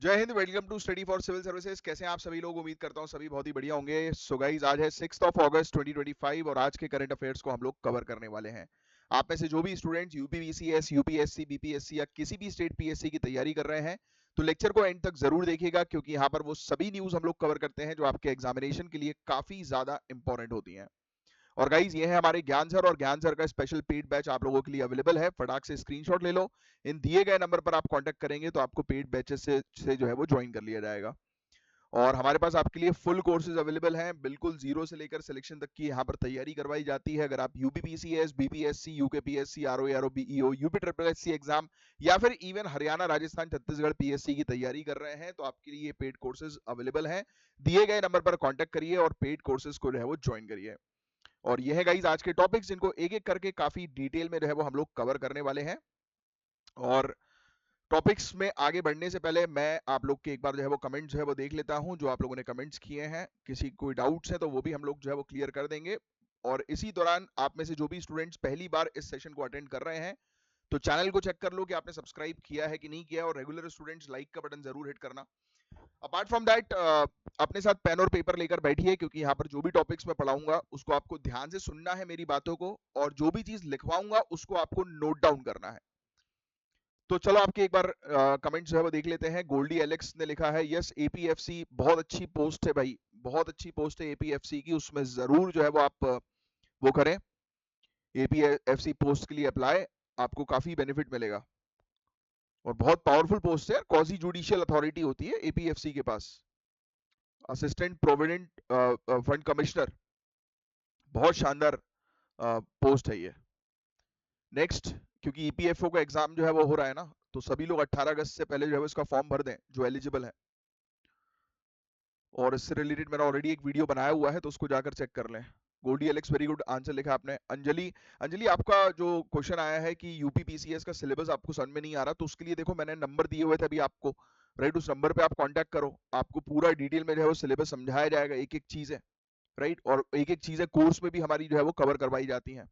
जय Hind. Welcome to study for civil services. कैसे हैं आप सभी लोग? उम्मीद करता हूं सभी बहुत ही बढ़िया होंगे। सो गाइस, आज है 6 अगस्त 2025 और आज के करंट अफेयर्स को हम लोग कवर करने वाले हैं। आप में से जो भी स्टूडेंट्स यूपीवीसीएस, यूपीएससी, बीपीएससी या किसी भी स्टेट पीएससी की तैयारी कर रहे हैं तो लेक्चर को एंड तक जरूर देखिएगा, क्योंकि यहाँ पर वो सभी न्यूज हम लोग कवर करते हैं जो आपके एग्जामिनेशन के लिए काफी ज्यादा इंपॉर्टेंट होती हैं। और गाइज, ये है हमारे ज्ञान सर, और ज्ञान सर का स्पेशल पेड बैच आप लोगों के लिए अवेलेबल है। फटाक से स्क्रीनशॉट ले लो। इन दिए गए नंबर पर आप कांटेक्ट करेंगे तो आपको पेड बैचेस से जो है वो ज्वाइन कर लिया जाएगा। और हमारे पास आपके लिए फुल कोर्सेज अवेलेबल हैं, बिल्कुल जीरो से लेकर सिलेक्शन तक की यहाँ पर तैयारी करवाई जाती है। अगर आप UPPCS, BPSC, UKPSC, RO, BEO, UP triple SC exam या फिर इवन हरियाणा, राजस्थान, छत्तीसगढ़ पीएससी की तैयारी कर रहे हैं तो आपके लिए पेड कोर्सेज अवेलेबल हैं। दिए गए नंबर पर कांटेक्ट करिए और पेड कोर्सेज को जो है वो ज्वाइन करिए। और ये है गाइज आज के टॉपिक्स, जिनको एक एक करके काफी डिटेल में जो है वो हम लोग कवर करने वाले हैं। और टॉपिक्स में आगे बढ़ने से पहले मैं आप लोग के एक बार जो है वो कमेंट्स जो है वो देख लेता हूं, जो आप लोगों ने कमेंट्स किए हैं। किसी कोई डाउट्स है तो वो भी हम लोग जो है वो क्लियर कर देंगे। और इसी दौरान आप में से जो भी स्टूडेंट्स पहली बार इस सेशन को अटेंड कर रहे हैं तो चैनल को चेक कर लो कि आपने सब्सक्राइब किया है कि नहीं किया, और रेगुलर स्टूडेंट्स लाइक का बटन जरूर हिट करना। अपार्ट फ्रॉम दैट, अपने साथ पेन और पेपर लेकर बैठिए, क्योंकि यहाँ पर जो भी टॉपिक्स मैं पढ़ाऊंगा उसको आपको ध्यान से सुनना है मेरी बातों को, और जो भी चीज लिखवाऊंगा उसको आपको नोट डाउन करना है। तो चलो आपके एक बार कमेंट्स जो है वो देख लेते हैं। गोल्डी एलेक्स ने लिखा है, यस एपीएफसी बहुत अच्छी पोस्ट है भाई, बहुत अच्छी पोस्ट है एपीएफसी की, उसमें जरूर जो है वो आप वो करें। एपीएफसी पोस्ट के लिए अप्लाई, आपको काफी बेनिफिट मिलेगा। और बहुत पावरफुल पोस्ट है, क्वासी जुडिशियल अथॉरिटी होती है एपीएफसी के पास, असिस्टेंट प्रोविडेंट फंड कमिश्नर। बहुत शानदार पोस्ट है ये। नेक्स्ट, क्योंकि ईपीएफओ का एग्जाम जो है वो हो रहा है ना, तो सभी लोग 18 अगस्त से पहले जो है वो इसका फॉर्म भर दें जो एलिजिबल है। और इससे रिलेटेड मैंने ऑलरेडी एक वीडियो बनाया हुआ है, तो उसको जाकर चेक कर लें। Goldie Alex, very good answer लिखा आपने। अंजलि, अंजलि आपका जो क्वेश्चन आया है कि यूपीपीसीएस का सिलेबस आपको समझ में नहीं आ रहा, तो उसके लिए देखो मैंने नंबर दिए हुए थे अभी आपको, राइट? उस नंबर पे आप कांटेक्ट करो, आपको पूरा डिटेल में जो है वो सिलेबस समझाया जाएगा, एक एक चीज है, राइट? और एक एक चीजें कोर्स में भी हमारी जो है वो कवर करवाई जाती हैं।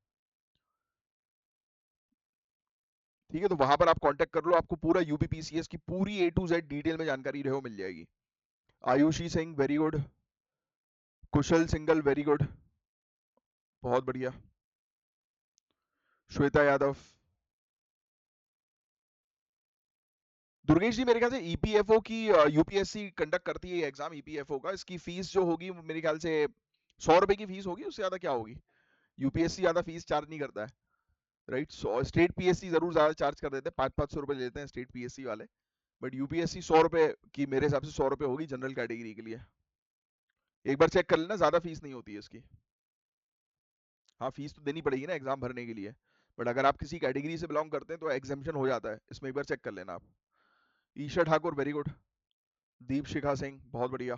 ठीक है, तो वहां पर आप कांटेक्ट कर लो, आपको पूरा यूपीपीसीएस की पूरी ए टू जेड डिटेल में जानकारी जो है वो मिल जाएगी। Ayushi Singh, very good. Kushal Singhal, very good, बहुत बढ़िया। श्वेता यादव, दुर्गेश जी, मेरे ख्याल से ईपीएफओ की यूपीएससी कंडक्ट करती है एग्जाम ईपीएफओ का। इसकी फीस जो होगी मेरे ख्याल से 100 रुपए की फीस होगी, उससे ज्यादा क्या होगी। यूपीएससी ज्यादा फीस चार्ज नहीं करता है, राइट? स्टेट पीएससी जरूर ज्यादा चार्ज कर देते हैं, 500-500 रुपए लेते हैं स्टेट पीएससी वाले। बट यूपीएससी 100 रुपए की, मेरे हिसाब से 100 रुपए होगी जनरल कैटेगरी के लिए। एक बार चेक कर लेना, ज्यादा फीस नहीं होती है इसकी। हाँ, फीस तो देनी पड़ेगी ना एग्जाम भरने के लिए, बट अगर आप किसी कैटेगरी से बिलोंग करते हैं तो एग्जामेशन हो जाता है इसमें। एक बार चेक कर लेना आप। Isha Thakur, very good. Deepshikha Singh, बहुत बढ़िया।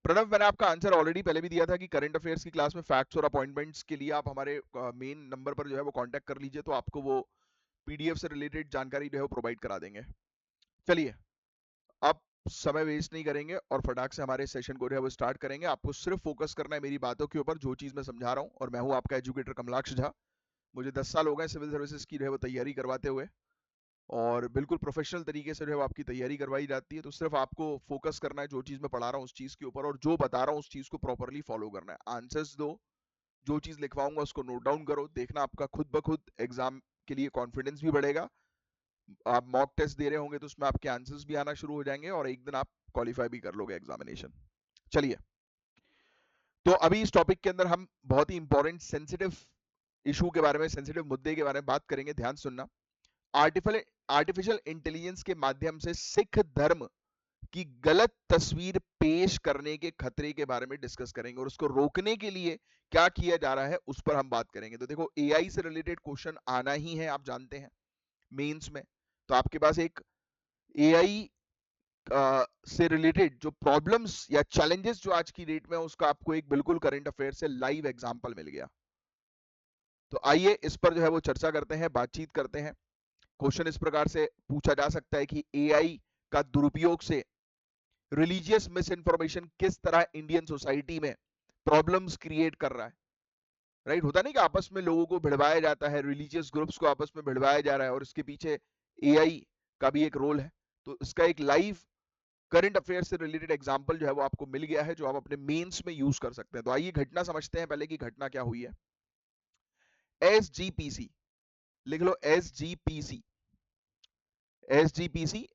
प्रणव, मैंने आपका आंसर ऑलरेडी पहले भी दिया था कि करंट अफेयर्स की क्लास में फैक्ट्स और अपॉइंटमेंट्स के लिए आप हमारे मेन नंबर पर जो है वो कांटेक्ट कर लीजिए, तो आपको वो पीडीएफ से रिलेटेड जानकारी जो है वो प्रोवाइड करा देंगे। चलिए, अब समय वेस्ट नहीं करेंगे और फटाक से हमारे सेशन को जो है वो स्टार्ट करेंगे। आपको सिर्फ फोकस करना है मेरी बातों के ऊपर, जो चीज मैं समझा रहा हूँ। और मैं हूँ आपका एजुकेटर कमलाक्ष झा। मुझे 10 साल हो गए सिविल सर्विसेज की जो है वो तैयारी करवाते हुए, और बिल्कुल प्रोफेशनल तरीके से जो है आपकी तैयारी करवाई जाती है। तो सिर्फ आपको फोकस करना है जो चीज मैं पढ़ा रहा हूँ उस चीज के ऊपर, और जो बता रहा हूँ उस चीज को प्रॉपरली फॉलो करना है। आंसर्स दो, जो चीज लिखवाऊंगा उसको नोट डाउन करो, देखना आपका खुद ब खुद एग्जाम के लिए कॉन्फिडेंस भी बढ़ेगा। आप मॉक टेस्ट दे रहे होंगे तो उसमें आपके आंसर्स भी आना शुरू हो जाएंगे, और एक दिन आप क्वालिफाई भी कर लोगे एग्जामिनेशन। चलिए, तो अभी इस टॉपिक के अंदर हम बहुत ही इंपॉर्टेंट सेंसिटिव इशू के बारे में, सेंसिटिव मुद्दे के बारे में बात करेंगे। ध्यान सुनना। आर्टिफिशियल इंटेलिजेंस के माध्यम से सिख धर्म की गलत तस्वीर पेश करने के खतरे के बारे में डिस्कस करेंगे, और उसको रोकने के लिए क्या किया जा रहा है उस पर हम बात करेंगे। तो देखो, एआई से रिलेटेड क्वेश्चन आना ही है, आप जानते हैं, मेंस में। तो आपके पास एक एआई से रिलेटेड जो प्रॉब्लम्स या चैलेंजेस जो आज की डेट में है, उसका आपको एक बिल्कुल करंट अफेयर से लाइव एग्जांपल मिल गया। तो आइए इस पर जो है वो चर्चा करते हैं, बातचीत करते हैं। क्वेश्चन इस प्रकार से पूछा जा सकता है कि एआई का दुरुपयोग से रिलीजियस मिस इन्फॉर्मेशन किस तरह इंडियन सोसाइटी में प्रॉब्लम्स क्रिएट कर रहा है, राइट? होता नहीं कि आपस में लोगों को भिड़वाया जाता है, रिलीजियस ग्रुप्स को आपस में भिड़वाया जा रहा है, और इसके पीछे एआई का भी एक रोल है। तो इसका एक लाइव करंट अफेयर से रिलेटेड एग्जांपल जो है वो आपको मिल गया है, जो आप अपने मेंस में यूज कर सकते हैं। तो आइए घटना समझते हैं पहले कि घटना क्या हुई है। एसजीपीसी, लिख लो एसजीपीसी। एसजीपीसी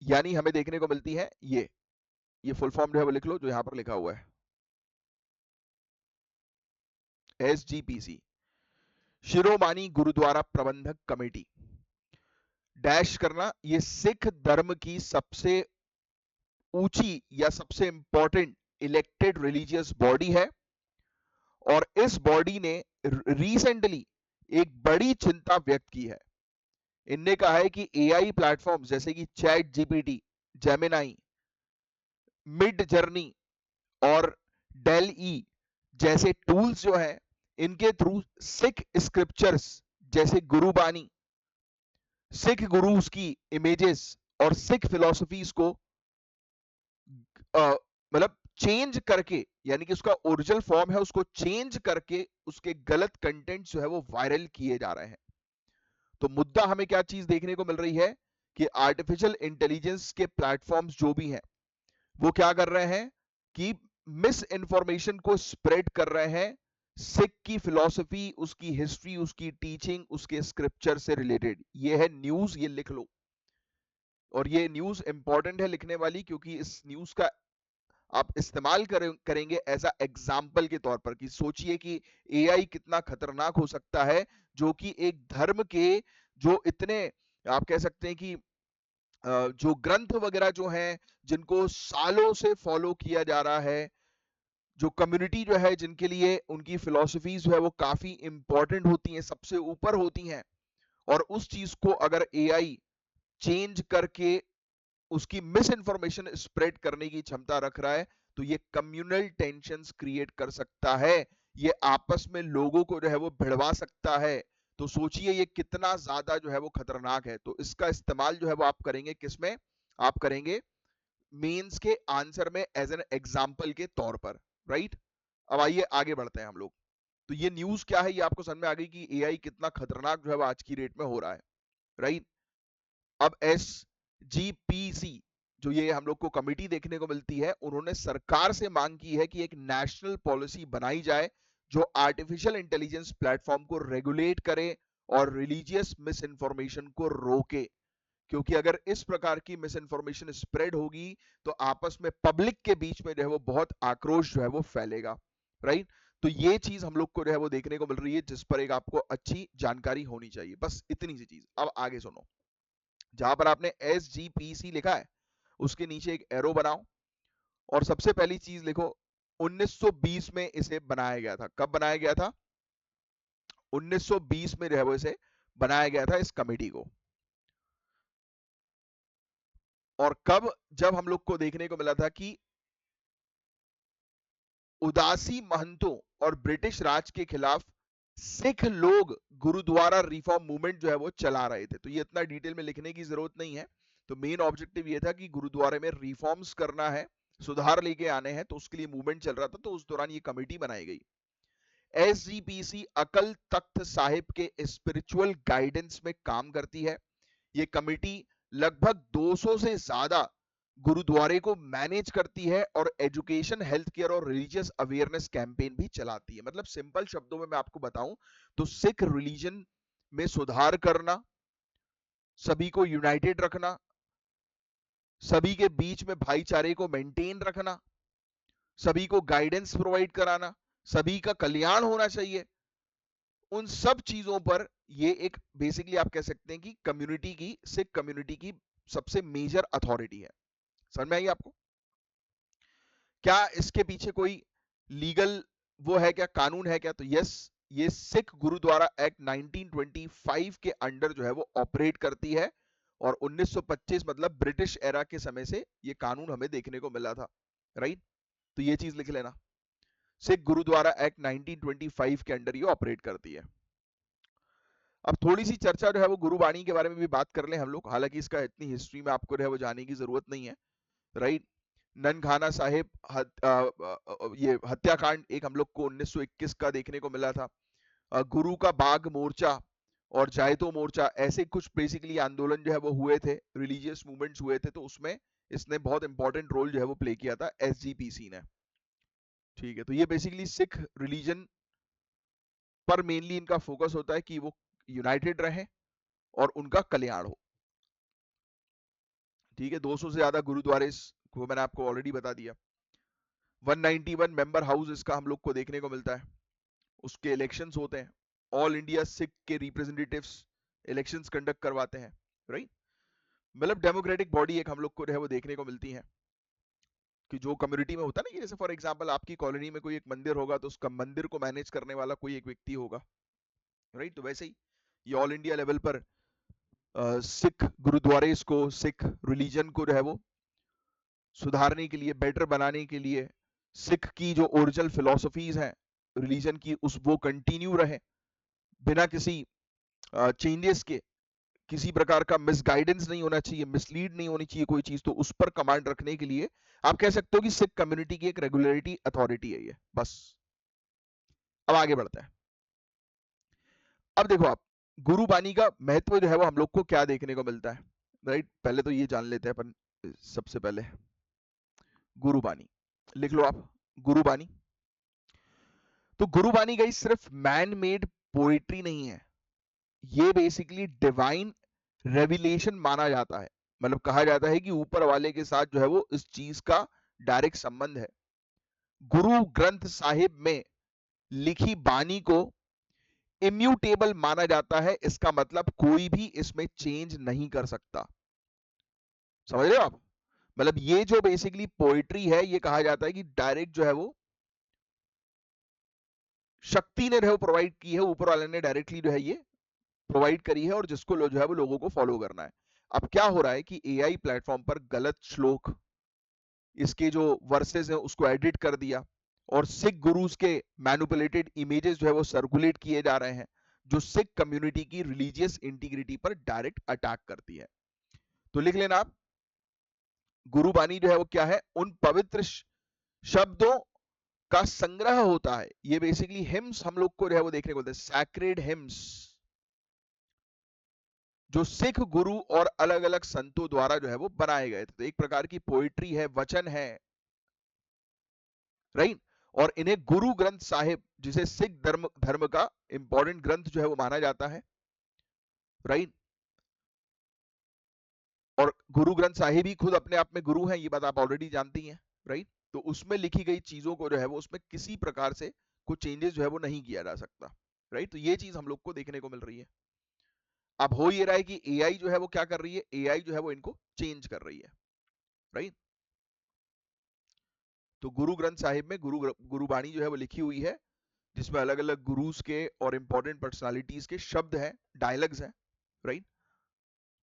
यानी हमें देखने को मिलती है ये फुल फॉर्म जो है वो लिख लो, जो यहां पर लिखा हुआ है एसजीपीसी, शिरोमानी गुरुद्वारा प्रबंधक कमेटी। डैश करना, ये सिख धर्म की सबसे ऊंची या सबसे इंपॉर्टेंट इलेक्टेड रिलीजियस बॉडी है। और इस बॉडी ने रिसेंटली एक बड़ी चिंता व्यक्त की है। इनने कहा है कि एआई प्लेटफॉर्म जैसे कि chat GPT, Gemini, mid journey और डेल ई जैसे टूल्स जो हैं, इनके थ्रू सिख स्क्रिप्चर्स जैसे गुरुबानी, सिख गुरुज की इमेजेस और सिख फिलॉसफीज को मतलब चेंज करके, यानी कि उसका ओरिजिनल फॉर्म है उसको चेंज करके उसके गलत कंटेंट जो है वो वायरल किए जा रहे हैं। तो मुद्दा हमें क्या चीज देखने को मिल रही है कि आर्टिफिशियल इंटेलिजेंस के प्लेटफॉर्म्स जो भी हैं वो क्या कर रहे हैं कि मिस इंफॉर्मेशन को स्प्रेड कर रहे हैं सिख की फिलॉसफी, उसकी हिस्ट्री, उसकी टीचिंग, उसके स्क्रिप्चर से रिलेटेड। ये है न्यूज, ये लिख लो। और ये न्यूज इंपॉर्टेंट है लिखने वाली, क्योंकि इस न्यूज का आप इस्तेमाल करेंगे एज अ एग्जाम्पल के तौर पर, कि सोचिए कि एआई कितना खतरनाक हो सकता है, जो कि एक धर्म के जो इतने आप कह सकते हैं कि जो ग्रंथ वगैरह जो हैं जिनको सालों से फॉलो किया जा रहा है, जो कम्युनिटी जो है जिनके लिए उनकी फिलॉसफीज जो है वो काफी इंपॉर्टेंट होती हैं, सबसे ऊपर होती हैं, और उस चीज को अगर एआई चेंज करके उसकी मिस इन्फॉर्मेशन स्प्रेड करने की क्षमता रख रहा है, तो ये कम्युनल टेंशंस क्रिएट कर सकता है, ये आपस में लोगों को जो है वो भिड़वा सकता है। तो सोचिए ये कितना ज्यादा जो है वो खतरनाक है। तो इसका इस्तेमाल जो है वो आप करेंगे किसमें, आप करेंगे मेंस के आंसर में एज एन एग्जाम्पल के तौर पर, राइट। अब आइए आगे बढ़ते हैं हम लोग। तो ये न्यूज क्या है, ये आपको समझ में आ गई कि एआई कितना खतरनाक जो है वो आज की डेट में हो रहा है, राइट। अब एस जीपीसी, जो ये हम लोग को कमिटी देखने को मिलती है, उन्होंने सरकार से मांग की है कि एक नेशनल पॉलिसी बनाई जाए जो आर्टिफिशियल इंटेलिजेंस प्लेटफॉर्म को रेगुलेट करे और रिलीजियस मिस इन्फॉर्मेशन को रोके। क्योंकि अगर इस प्रकार की मिस इन्फॉर्मेशन स्प्रेड होगी तो आपस में पब्लिक के बीच में जो है वो बहुत आक्रोश जो है वो फैलेगा, राइट। तो ये चीज हम लोग को जो है वो देखने को मिल रही है, जिस पर एक आपको अच्छी जानकारी होनी चाहिए, बस इतनी सी चीज। अब आगे सुनो, जहां पर आपने एसजीपीसी लिखा है उसके नीचे एक एरो बनाओ, और सबसे पहली चीज लिखो 1920 में इसे बनाया गया था। कब बनाया गया था? 1920 में जो है वो इसे बनाया गया था, इस कमेटी को। और कब? जब हम लोग को देखने को मिला था कि उदासी महंतों और ब्रिटिश राज के खिलाफ सिख लोग गुरुद्वारा रिफॉर्म मूवमेंट जो है वो चला रहे थे। तो ये इतना डिटेल में लिखने की जरूरत नहीं है। तो मेन ऑब्जेक्टिव ये था कि गुरुद्वारे में रिफॉर्म्स करना है, सुधार लेके आने हैं, तो उसके लिए मूवमेंट चल रहा था। तो उस दौरान ये कमेटी बनाई गई। एसजीपीसी अकल तख्त साहिब के स्पिरिचुअल गाइडेंस में काम करती है। ये कमेटी लगभग 200 से ज्यादा गुरुद्वारे को मैनेज करती है और एजुकेशन, हेल्थ केयर और रिलीजियस अवेयरनेस कैंपेन भी चलाती है। मतलब सिंपल शब्दों में मैं आपको बताऊं तो सिख रिलीजन में सुधार करना, सभी को यूनाइटेड रखना, सभी के बीच में भाईचारे को मेंटेन रखना, सभी को गाइडेंस प्रोवाइड कराना, सभी का कल्याण होना चाहिए, उन सब चीजों पर ये एक बेसिकली आप कह सकते हैं कि कम्युनिटी की, सिख कम्युनिटी की सबसे मेजर अथॉरिटी है। समझ में आई आपको? क्या इसके पीछे कोई लीगल वो है क्या, कानून है क्या? तो यस, ये सिख गुरुद्वारा एक्ट 1925 के अंडर जो है वो ऑपरेट करती है। और 1925 मतलब ब्रिटिश एरा के समय से ये कानून हमें देखने को मिला था, राइट। तो ये चीज लिख लेना, सिख गुरुद्वारा एक्ट 1925 के अंडर ये ऑपरेट करती है। अब थोड़ी सी चर्चा जो है वो गुरुबाणी के बारे में भी बात कर लें हम लोग, हालांकि इसका इतनी हिस्ट्री में आपको जो है वो जाने की जरूरत नहीं है, राइट। ननखाना साहिब ये हत्याकांड एक हम लोग को 1921 का देखने को मिला था। गुरु का बाग मोर्चा और जायतो मोर्चा, ऐसे कुछ बेसिकली आंदोलन जो है वो हुए थे, रिलीजियस मूवमेंट्स हुए थे, तो उसमें इसने बहुत इंपॉर्टेंट रोल जो है वो प्ले किया था एसजीपीसी ने। ठीक है, तो ये बेसिकली सिख रिलीजन पर मेनली इनका फोकस होता है कि वो यूनाइटेड रहे और उनका कल्याण हो। ठीक है, 200 से ज्यादा गुरुद्वारे को मैंने आपको ऑलरेडी बता दिया। 191 मेंबर हाउस इसका हम लोग को देखने को मिलता है। उसके इलेक्शंस होते हैं, ऑल इंडिया सिख के रिप्रेजेंटेटिव्स इलेक्शंस कंडक्ट करवाते हैं, राइट। मतलब डेमोक्रेटिक बॉडी एक हम लोग को जो है वो देखने को मिलती है कि जो कम्युनिटी में होता है ना, कि जैसे फॉर एग्जांपल आपकी कॉलोनी में कोई एक मंदिर होगा तो उसका मंदिर को मैनेज करने वाला कोई एक व्यक्ति होगा, राइट। तो वैसे ही ये ऑल इंडिया लेवल पर सिख गुरुद्वारे को, सिख रिलीजन को जो है वो सुधारने के लिए, बेटर बनाने के लिए, सिख की जो ओरिजिनल फिलोसफीज हैं रिलीजन की, उस वो कंटिन्यू रहे बिना किसी चेंजेस के, किसी प्रकार का मिसगाइडेंस नहीं होना चाहिए, मिसलीड नहीं होनी चाहिए कोई चीज, तो उस पर कमांड रखने के लिए आप कह सकते हो कि सिख कम्युनिटी की एक रेगुलेटरी अथॉरिटी है ये, बस। अब आगे बढ़ते हैं। अब देखो आप, गुरुबानी का महत्व जो है वो हम लोग को क्या देखने को मिलता है, राइट। पहले तो ये जान लेते हैं अपन, सबसे पहले गुरुबानी लिख लो आप, गुरुबानी। तो गुरुबानी गाइस सिर्फ मैन मेड पोएट्री नहीं है, ये बेसिकली डिवाइन रेविलेशन माना जाता है। मतलब कहा जाता है कि ऊपर वाले के साथ जो है वो इस चीज का डायरेक्ट संबंध है। गुरु ग्रंथ साहिब में लिखी बानी को इम्यूटेबल माना जाता है, इसका मतलब कोई भी इसमें चेंज नहीं कर सकता। समझ रहे हो आप? मतलब ये जो बेसिकली पोइट्री है, ये कहा जाता है कि डायरेक्ट जो है वो शक्ति ने जो है प्रोवाइड की है, ऊपर वाले ने डायरेक्टली जो है ये प्रोवाइड करी है, और जिसको जो है वो लोगों को फॉलो करना है। अब क्या हो रहा है कि एआई प्लेटफॉर्म पर गलत श्लोक, इसके जो वर्सेस हैं उसको एडिट कर दिया, और सिख गुरुज के मैनिपुलेटेड इमेजेस जो है वो सर्कुलेट किए जा रहे हैं, जो सिख कम्युनिटी की रिलीजियस इंटीग्रिटी पर डायरेक्ट अटैक करती है। तो लिख लेना आप, गुरुबानी जो है वो क्या है, उन पवित्र शब्दों का संग्रह होता है। ये बेसिकली हिम्स हम लोग को जो है वो देखने को मिलता है, सैक्रेड हिम्स, जो सिख गुरु और अलग अलग संतों द्वारा जो है वो बनाए गए थे। तो एक प्रकार की पोइट्री है, वचन है, राइट। और इन्हें गुरु ग्रंथ साहिब, जिसे सिख धर्म धर्म का इंपॉर्टेंट ग्रंथ जो है वो माना जाता है, राइट। और गुरु ग्रंथ साहिब ही खुद अपने आप में गुरु हैं, ये बात आप ऑलरेडी जानती हैं, राइट। तो उसमें लिखी गई चीजों को जो है वो, उसमें किसी प्रकार से कुछ चेंजेस जो है वो नहीं किया जा सकता, राइट। तो ये चीज हम लोग को देखने को मिल रही है। अब हो ये रहा है कि एआई जो है वो क्या कर रही है, एआई जो है वो इनको चेंज कर रही है, राइट। तो गुरु ग्रंथ साहिब में गुरुबाणी जो है वो लिखी हुई है, जिसमें अलग अलग गुरुज के और इंपॉर्टेंट पर्सनालिटीज के शब्द हैं, डायलॉग्स हैं, राइट,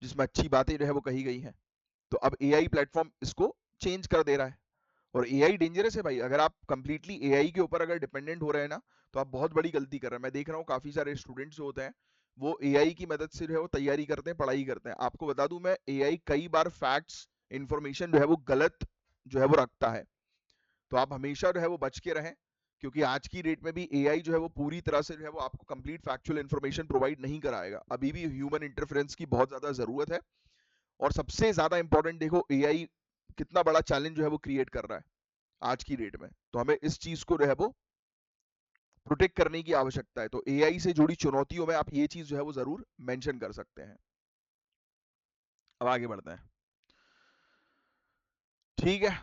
जिसमें अच्छी बातें जो है वो कही गई हैं। तो अब एआई प्लेटफॉर्म इसको चेंज कर दे रहा है, और एआई डेंजरस है भाई। अगर आप कंप्लीटली एआई के ऊपर अगर डिपेंडेंट हो रहे हैं ना, तो आप बहुत बड़ी गलती कर रहे हैं। मैं देख रहा हूँ काफी सारे स्टूडेंट्स जो होते हैं, वो एआई की मदद से जो है वो तैयारी करते हैं, पढ़ाई करते हैं। आपको बता दूं मैं, एआई कई बार फैक्ट्स, इंफॉर्मेशन जो है वो गलत जो है वो रखता है। तो आप हमेशा जो है वो बच के रहें, क्योंकि आज की डेट में भी एआई जो है वो पूरी तरह से जो है वो आपको कंप्लीट फैक्चुअल इंफॉर्मेशन प्रोवाइड नहीं कराएगा। अभी भी ह्यूमन इंटरफेरेंस की बहुत ज्यादा जरूरत है। और सबसे ज्यादा इंपॉर्टेंट देखो, एआई कितना बड़ा चैलेंज जो है वो क्रिएट कर रहा है आज की डेट में, तो हमें इस चीज को जो है वो प्रोटेक्ट करने की आवश्यकता है। तो एआई से जुड़ी चुनौतियों में आप ये चीज जो है वो जरूर मेंशन कर सकते हैं। अब आगे बढ़ते हैं, ठीक है।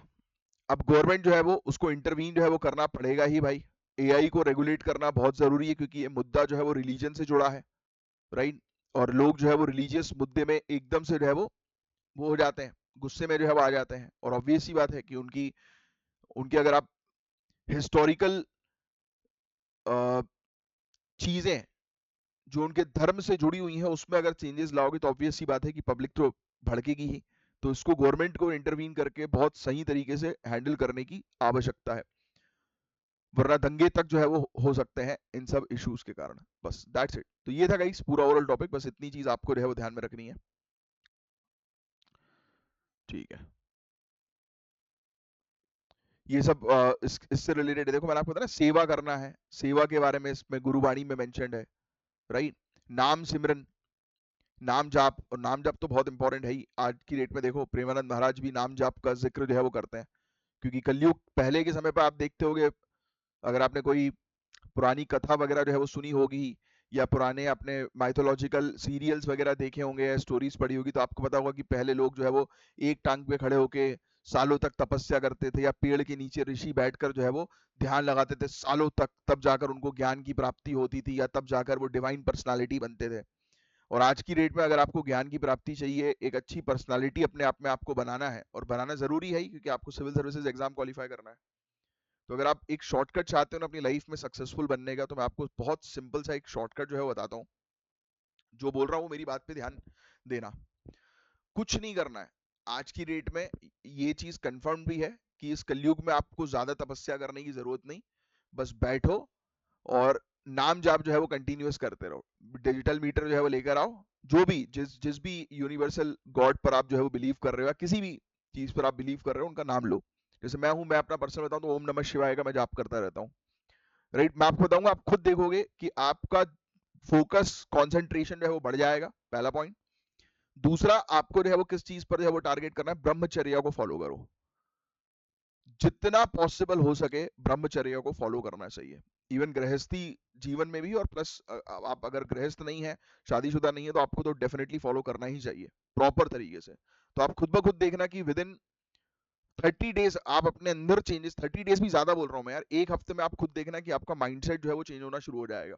अब गवर्नमेंट जो है वो, उसको इंटरवीन जो है वो करना पड़ेगा ही भाई। एआई को रेगुलेट करना बहुत जरूरी है, क्योंकि ये मुद्दा जो है वो रिलीजन से जुड़ा है, राइट। और लोग जो है वो रिलीजियस मुद्दे में एकदम से जो है वो हो जाते हैं, गुस्से में जो है वो आ जाते हैं। और ऑब्वियस सी बात है कि उनकी उनकी अगर आप हिस्टोरिकल चीजें जो उनके धर्म से जुड़ी हुई हैं उसमें अगर चेंजेस लाओगे, तो ऑब्वियस सी बात है कि पब्लिक तो भड़केगी ही। तो इसको गवर्नमेंट को इंटरवीन करके बहुत सही तरीके से हैंडल करने की आवश्यकता है, वरना दंगे तक जो है वो हो सकते हैं इन सब इश्यूज के कारण। बस दैट्स इट। तो ये था गाइस पूरा ओवरऑल टॉपिक, बस इतनी चीज आपको जो है वो ध्यान में रखनी है, ठीक है। ये सब इससे रिलेटेड है। देखो मैंने आपको बताया ना, सेवा करना है, सेवा के बारे में इसमें गुरुवाणी में मेंशन्ड है, राइट। नाम सिमरन, नाम जाप, और नाम जाप तो बहुत इंपॉर्टेंट है ही आज की डेट में। देखो प्रेमानंद महाराज भी नाम जाप का जिक्र जो है वो करते हैं, क्योंकि कलयुग पहले के समय पर आप देखते होगे, अगर आपने कोई पुरानी कथा वगैरह जो है वो सुनी होगी, या पुराने अपने माइथोलॉजिकल सीरियल्स वगैरह देखे होंगे या स्टोरीज पढ़ी होगी, तो आपको पता होगा कि पहले लोग जो है वो एक टांग पे खड़े होके सालों तक तपस्या करते थे, या पेड़ के नीचे ऋषि बैठकर जो है वो ध्यान लगाते थे सालों तक, तब जाकर उनको ज्ञान की प्राप्ति होती थी, या तब जाकर वो डिवाइन पर्सनालिटी बनते थे। और आज की डेट में अगर आपको ज्ञान की प्राप्ति चाहिए, एक अच्छी पर्सनालिटी अपने आप में आपको बनाना है, और बनाना जरूरी है ही, क्योंकि आपको सिविल सर्विसेज एग्जाम क्वालिफाई करना है। तो अगर आप एक शॉर्टकट चाहते हो ना अपनी लाइफ में सक्सेसफुल बनने का, तो मैं आपको बहुत सिंपल सा एक शॉर्टकट जो है वो बताता हूँ। जो बोल रहा हूँ मेरी बात पे ध्यान देना। कुछ नहीं करना है आज की डेट में, ये चीज कंफर्म भी है कि इस कलयुग में आपको ज्यादा तपस्या करने की जरूरत नहीं। बस बैठो और नाम जाप जो है वो कंटिन्यूअस करते रहो। डिजिटल मीटर जो है वो लेकर आओ, जो भी जिस जिस भी यूनिवर्सल गॉड पर आप जो है वो बिलीव कर रहे हो, या किसी भी चीज पर आप बिलीव कर रहे हो, उनका नाम लो। जैसे मैं हूं, मैं अपना पर्सनल बताऊं तो ओम नमः शिवाय का मैं जाप करता रहता हूँ। राइट, मैं आपको बताऊंगा, आप खुद देखोगे कि आपका फोकस कंसंट्रेशन जो है वो बढ़ जाएगा, पहला पॉइंट। दूसरा, आपको जो है वो किस चीज पर जो है वो टारगेट करना है, ब्रह्मचर्या को फॉलो करो। जितना पॉसिबल हो सके ब्रह्मचर्य को फॉलो करना चाहिए। इवन गृहस्थी जीवन में भी, और प्लस आप अगर गृहस्थ नहीं है, शादीशुदा नहीं है, तो आपको तो डेफिनेटली फॉलो करना ही चाहिए प्रॉपर तरीके से। तो आप खुद ब खुद देखना कि विद इन 30 डेज आप अपने अंदर चेंजेस, 30 डेज भी ज्यादा बोल रहा हूं मैं यार, एक हफ्ते में आप खुद देखना कि आपका माइंडसेट जो है वो चेंज होना शुरू हो जाएगा।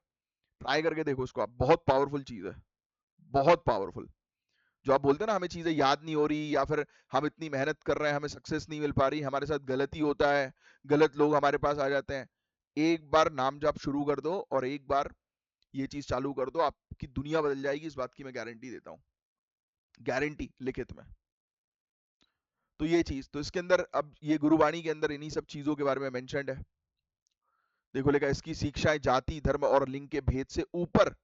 ट्राई करके देखो इसको आप, बहुत पावरफुल चीज है, बहुत पावरफुल। जो आप बोलते हैं ना हमें चीजें याद नहीं हो रही, या फिर हम इतनी मेहनत कर रहे हैं हमें सक्सेस नहीं मिल पा रही, हमारे साथ गलती होता है, गलत लोग हमारे पास आ जाते हैं। एक बार नाम जाप शुरू कर दो, और एक बार ये चीज चालू कर दो, आपकी दुनिया बदल जाएगी, इस बात की मैं गारंटी देता हूँ, गारंटी लिखित में। तो ये चीज तो इसके अंदर, अब ये गुरुवाणी के अंदर इन्हीं सब चीजों के बारे में मेंशन्ड है। देखो लिखा है, इसकी शिक्षाएं जाति धर्म और लिंग के भेद से ऊपर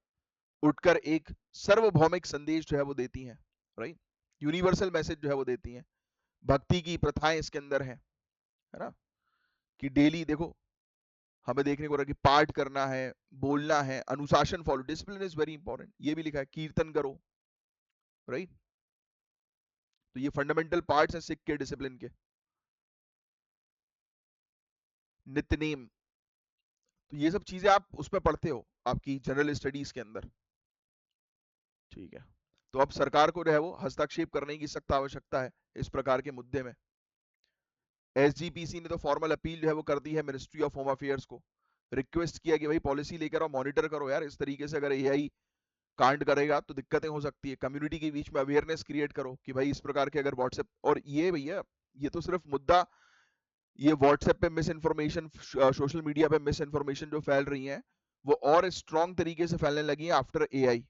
उठकर एक सार्वभौमिक संदेश जो है वो देती हैं। राइट, यूनिवर्सल मैसेज जो है वो देती हैं। भक्ति की प्रथाएं इसके अंदर है ना, कि डेली देखो हमें देखने को रहा कि पाठ करना है, बोलना है, अनुशासन follow, discipline is very important, ये भी लिखा है, कीर्तन करो। राइट, तो ये फंडामेंटल पार्ट्स हैं सिख के डिसिप्लिन के। नित्यनेम, तो ये सब चीजें आप उसमें पढ़ते हो आपकी जनरल स्टडीज के अंदर। ठीक है, तो अब सरकार को जो है वो हस्तक्षेप करने की सख्त आवश्यकता है इस प्रकार के मुद्दे में। एसजीपीसी ने तो फॉर्मल अपील जो है वो कर दी है मिनिस्ट्री ऑफ होम अफेयर्स को, रिक्वेस्ट किया कि भाई पॉलिसी लेकर आओ, मॉनिटर करो यार, इस तरीके से अगर एआई कांड करेगा तो दिक्कतें हो सकती है। कम्युनिटी के बीच में अवेयरनेस क्रिएट करो कि भाई इस प्रकार के अगर व्हाट्सएप, और ये भैया ये तो सिर्फ मुद्दा, ये व्हाट्सएप पे मिस इन्फॉर्मेशन, सोशल मीडिया पे मिस इन्फॉर्मेशन जो फैल रही है, वो और स्ट्रॉन्ग तरीके से फैलने लगी है आफ्टर एआई।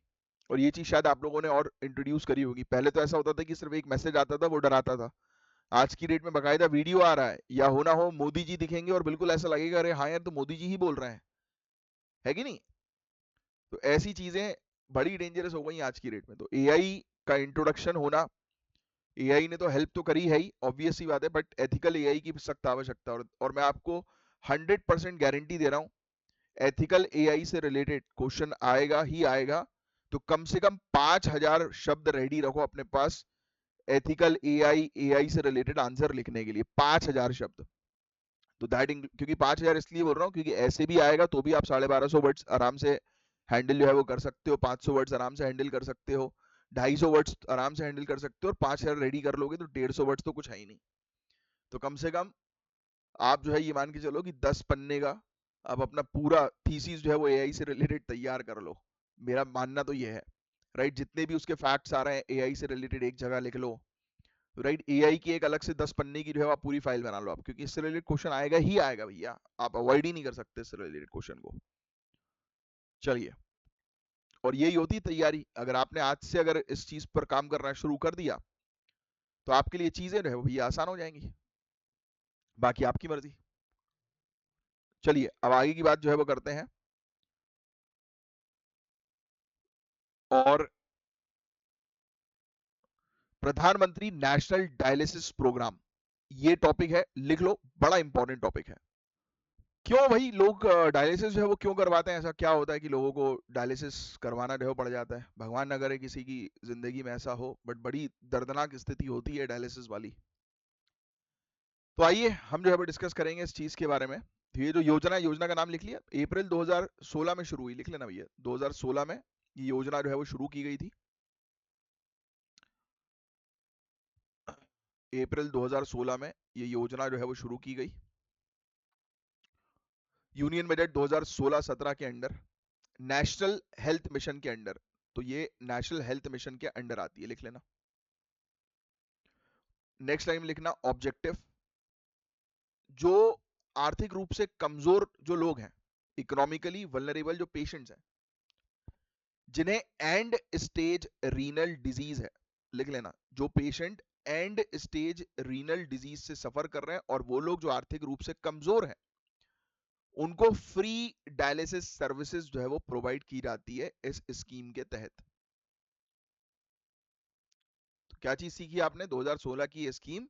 और ये चीज शायद आप लोगों ने और इंट्रोड्यूस करी होगी। पहले तो ऐसा होता था कि सिर्फ एक मैसेज आता था, वो डराता था। आज की डेट में बकायदा वीडियो आ रहा है, या हो ना हो मोदी जी दिखेंगे और बिल्कुल ऐसा लगेगा अरे हाँ यार तो मोदी जी ही बोल रहे हैं, है कि नहीं। तो ऐसी चीजें बड़ी डेंजरस हो गई आज की डेट में। तो एआई का इंट्रोडक्शन होना, एआई ने तो हेल्प तो करी है ही, ऑब्वियस सी बात है, बट एथिकल एआई की सख्त आवश्यकता। और मैं आपको 100% गारंटी दे रहा हूँ, एथिकल एआई से रिलेटेड क्वेश्चन आएगा ही आएगा। तो कम से कम 5,000 शब्द रेडी रखो अपने पास, एथिकल एआई, एआई से रिलेटेड आंसर लिखने के लिए 5,000 शब्द। तो दैट, क्योंकि 5,000 इसलिए बोल रहा हूँ क्योंकि ऐसे भी आएगा तो भी आप 1250 वर्ड्स आराम से हैंडल जो है वो कर सकते हो, 500 वर्ड्स आराम से हैंडल कर सकते हो, 250 वर्ड्स आराम से हैंडल कर सकते हो, और 5,000 रेडी कर लोगे तो 150 वर्ड्स तो कुछ है ही नहीं। तो कम से कम आप जो है ये मान के चलो कि 10 पन्ने का आप अपना पूरा थीसिस जो है वो एआई से रिलेटेड तैयार कर लो। मेरा मानना तो ये है। राइट, जितने भी उसके फैक्ट्स आ रहे हैं एआई से रिलेटेड एक जगह लिख लो। राइट, एआई की एक अलग से 10 पन्ने की जो है आप पूरी फाइल बना लो आप, क्योंकि इससे रिलेटेड क्वेश्चन आएगा ही आएगा भैया, आप अवॉइड ही नहीं कर सकते इससे रिलेटेड क्वेश्चन को। चलिए, और यही होती है तैयारी। अगर आपने आज से अगर इस चीज पर काम करना शुरू कर दिया तो आपके लिए चीजें जो है वो भैया आसान हो जाएंगी, बाकी आपकी मर्जी। चलिए अब आगे की बात जो है वो करते हैं। और प्रधानमंत्री नेशनल डायलिसिस प्रोग्राम, ये टॉपिक है, लिख लो, बड़ा इंपॉर्टेंट टॉपिक है। क्यों भाई लोग डायलिसिस जो है वो क्यों करवाते हैं? ऐसा क्या होता है कि लोगों को डायलिसिस करवाना जो है वो पड़ जाता है? भगवान न करे किसी की जिंदगी में ऐसा हो, बट बड़ी दर्दनाक स्थिति होती है डायलिसिस वाली। तो आइए हम जो है वो डिस्कस करेंगे इस चीज के बारे में। तो ये जो योजना है, योजना का नाम लिख लिया, अप्रैल 2016 में शुरू हुई, लिख लेना भैया, 2016 में ये योजना जो है वो शुरू की गई थी। अप्रैल 2016 में ये योजना जो है वो शुरू की गई, यूनियन बजट 2016-17 के अंडर, नेशनल हेल्थ मिशन के अंडर। तो ये नेशनल हेल्थ मिशन के अंडर आती है, लिख लेना। नेक्स्ट लाइन में लिखना ऑब्जेक्टिव, जो आर्थिक रूप से कमजोर जो लोग हैं, इकोनॉमिकली वल्नरेबल जो पेशेंट्स हैं, जिन्हें एंड स्टेज रीनल डिजीज है, लिख लेना, जो patient and stage renal disease से सफर कर रहे हैं और वो लोग जो आर्थिक रूप से कमजोर हैं, उनको फ्री डायलिसिस सर्विसेज जो है वो प्रोवाइड की जाती है इस स्कीम के तहत। तो क्या चीज सीखी आपने? 2016 की ये स्कीम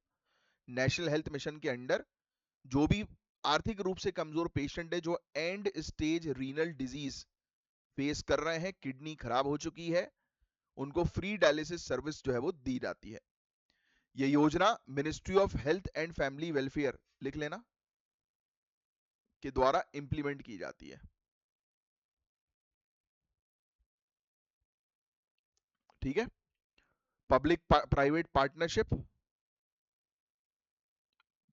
नेशनल हेल्थ मिशन के अंडर जो भी आर्थिक रूप से कमजोर पेशेंट है, जो and stage renal disease face कर रहे हैं, किडनी खराब हो चुकी है, उनको फ्री डायलिसिस सर्विस जो है वो दी जाती है। ये योजना ministry of health and family welfare, लिख लेना, के द्वारा इंप्लीमेंट की जाती है। ठीक है। Public private partnership,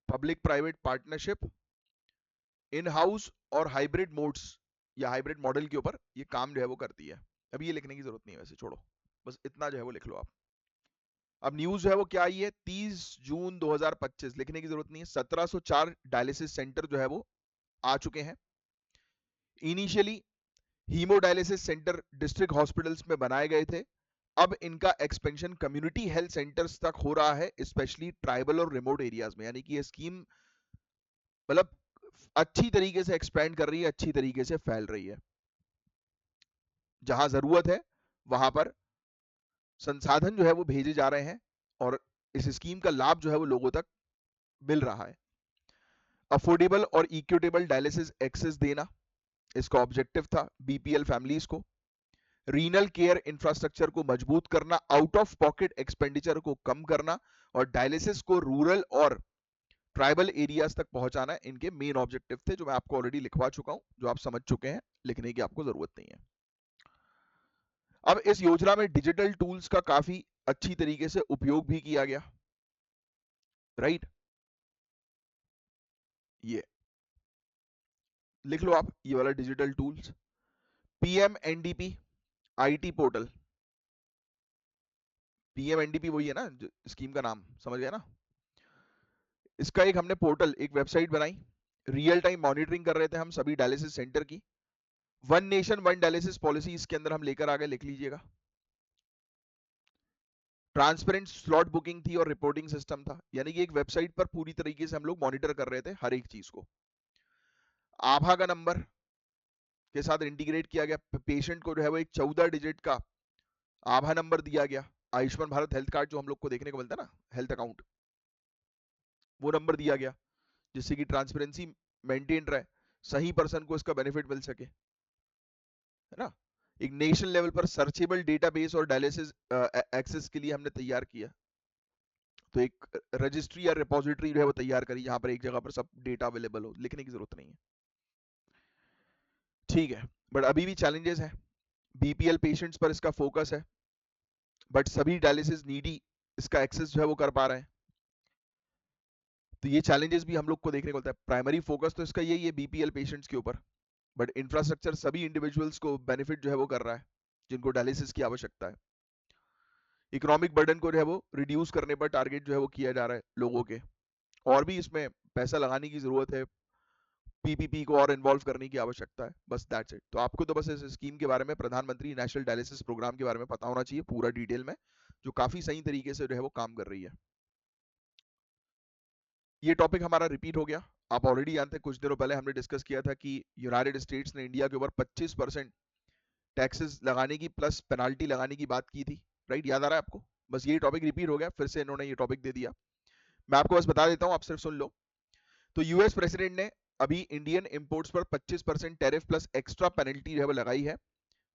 public private partnership, in house और हाइब्रिड मोड्स या हाइब्रिड मॉडल के ऊपर ये काम जो है वो करती है। अभी ये लिखने की जरूरत नहीं है, वैसे छोड़ो, बस इतना जो है वो लिख लो आप। अब न्यूज जो है वो क्या आई है? 30 जून 2025, लिखने की जरूरत नहीं है। 1704 डायलिसिस सेंटर जो है वो आ चुके हैं। Initially haemodialysis centre district hospitals में बनाए गए थे, अब इनका एक्सपेंशन कम्युनिटी हेल्थ सेंटर्स तक हो रहा है, स्पेशली ट्राइबल और रिमोट एरियाज में। यानी कि ये स्कीम मतलब अच्छी तरीके से एक्सपैंड कर रही है, अच्छी तरीके से फैल रही है। जहां जरूरत है वहां पर संसाधन जो है वो भेजे जा रहे हैं और इस स्कीम का लाभ जो है वो लोगों तक मिल रहा है। अफोर्डेबल और इक्विटेबल डायलिसिस एक्सेस देना इसका ऑब्जेक्टिव था बीपीएल फैमिलीज को। रीनल केयर इंफ्रास्ट्रक्चर को मजबूत करना, आउट ऑफ पॉकेट एक्सपेंडिचर को कम करना और डायलिसिस को रूरल और ट्राइबल एरियाज तक पहुंचाना इनके मेन ऑब्जेक्टिव थे, जो मैं आपको ऑलरेडी लिखवा चुका हूं, जो आप समझ चुके हैं, लिखने की आपको जरूरत नहीं है। अब इस योजना में डिजिटल टूल्स का काफी अच्छी तरीके से उपयोग भी किया गया, राइट? ये लिख लो आप, ये वाला digital tools, PM NDP IT portal. PM NDP वही है ना स्कीम का नाम, समझ गया ना? इसका एक हमने पोर्टल, एक वेबसाइट बनाई, रियल टाइम मॉनिटरिंग कर रहे थे हम सभी डायलिसिस सेंटर की। One nation one dialysis policy इसके अंदर हम लेकर आ गए, लिख लीजिएगा। ट्रांसपेरेंट स्लॉट बुकिंग थी और रिपोर्टिंग सिस्टम था, यानी कि एक वेबसाइट पर पूरी तरीके से हम लोग मॉनिटर कर रहे थे हर एक चीज को। आभा का नंबर के साथ इंटीग्रेट किया गया, पेशेंट को जो है वो एक 14 डिजिट का आभा नंबर दिया गया। आयुष्मान भारत हेल्थ कार्ड जो हम लोग को देखने को मिलता है ना, हेल्थ अकाउंट, वो नंबर दिया गया, जिससे कि ट्रांसपेरेंसी मेंटेन रहे, सही पर्सन को इसका बेनिफिट मिल सके, है ना? एक नेशनल लेवल पर सर्चेबल डेटाबेस और डायलिसिस एक्सेस के लिए हमने तैयार किया। तो एक रजिस्ट्री या रिपोजिटरी जो है वो तैयार करी, जहां पर एक जगह पर सब डेटा अवेलेबल हो, लिखने की जरूरत नहीं है। ठीक है, बट अभी भी चैलेंजेस हैं। बीपीएल पेशेंट्स पर इसका फोकस है, बट सभी डायलिसिस नीडी इसका एक्सेस जो है वो कर पा रहे हैं। तो ये चैलेंजेस भी हम लोग को देखने को मिलता है। प्राइमरी फोकस तो इसका यही है बीपीएल पेशेंट्स के ऊपर, बट इंफ्रास्ट्रक्चर सभी इंडिविजुअल्स को बेनिफिट जो है वो कर रहा है, जिनको डायलिसिस की आवश्यकता है। इकोनॉमिक बर्डन को जो है वो रिड्यूस करने पर टारगेट जो है वो किया जा रहा है लोगों के, और भी इसमें पैसा लगाने की जरूरत है, पीपीपी को और इन्वॉल्व करने की आवश्यकता है, बस दैट्स इट। तो आपको तो बस इस स्कीम के बारे में, प्रधानमंत्री नेशनल डायलिसिस प्रोग्राम के बारे में पता होना चाहिए पूरा डिटेल में, जो काफी सही तरीके से जो है वो काम कर रही है। ये टॉपिक हमारा रिपीट हो गया। आप ऑलरेडी जानते हैं, कुछ दिनों पहले हमने डिस्कस किया था कि यूनाइटेड स्टेट्स ने इंडिया के ऊपर 25% टैक्सेस लगाने की प्लस पेनाल्टी लगाने की बात की थी, राइट? याद आ रहा है आपको? बस ये टॉपिक रिपीट हो गया, फिर से इन्होंने ये टॉपिक दे दिया। मैं आपको बस बता देता हूं, आप सिर्फ सुन लो। तो यूएस प्रेसिडेंट ने अभी इंडियन इंपोर्ट्स पर 25% टैरिफ प्लस एक्स्ट्रा पेनल्टी जो है वो लगाई है,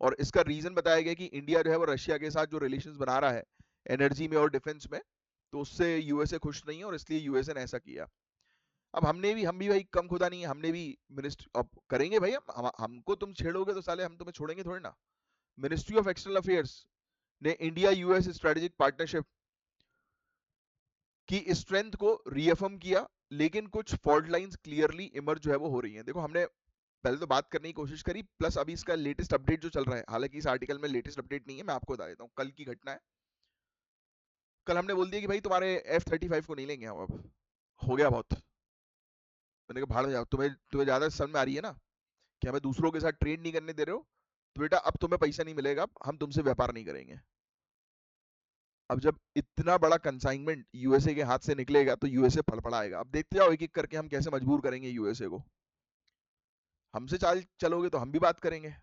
और इसका रीजन बताया गया कि इंडिया जो है वो रशिया के साथ जो रिलेशंस बना रहा है एनर्जी में और डिफेंस में, तो उससे यूएसए खुश नहीं है और इसलिए यूएसए ने ऐसा किया। अब हम भी भाई कम खुदा नहीं है, हमने भी मिनिस्ट्री अब करेंगे भाई, हमको तुम छेड़ोगे तो साले हम तुम्हें छोड़ेंगे थोड़ी ना। मिनिस्ट्री ऑफ एक्सटर्नल अफेयर्स ने इंडिया यूएस स्ट्रेटेजिक पार्टनरशिप की स्ट्रेंथ को रीअफर्म किया, लेकिन कुछ फॉल्ट लाइंस क्लियरली इमर्ज जो है वो हो रही हैं। देखो हमने पहले तो बात करने की कोशिश करी, प्लस अभी इसका लेटेस्ट अपडेट जो चल रहा है, हालांकि इस आर्टिकल में लेटेस्ट अपडेट नहीं है, मैं आपको बता देता हूँ, कल की घटना है। कल हमने बोल दिया कि भाई तुम्हारे F-35 को नहीं लेंगे हम, अब हो गया बहुत। मैंने कहा भाड़ में जाओ, तुम्हें तुम्हें ज्यादा समझ में आ रही है ना कि हमें दूसरों के साथ ट्रेड नहीं करने दे रहे हो, तो बेटा अब तुम्हें पैसा नहीं मिलेगा, हम तुमसे व्यापार नहीं करेंगे। अब जब इतना बड़ा कंसाइनमेंट यूएसए के हाथ से निकलेगा तो यूएसए फड़फड़ाएगा। अब देखते जाओ एक एक करके हम कैसे मजबूर करेंगे यूएसए को। हमसे चाल चलोगे तो हम भी बात करेंगे।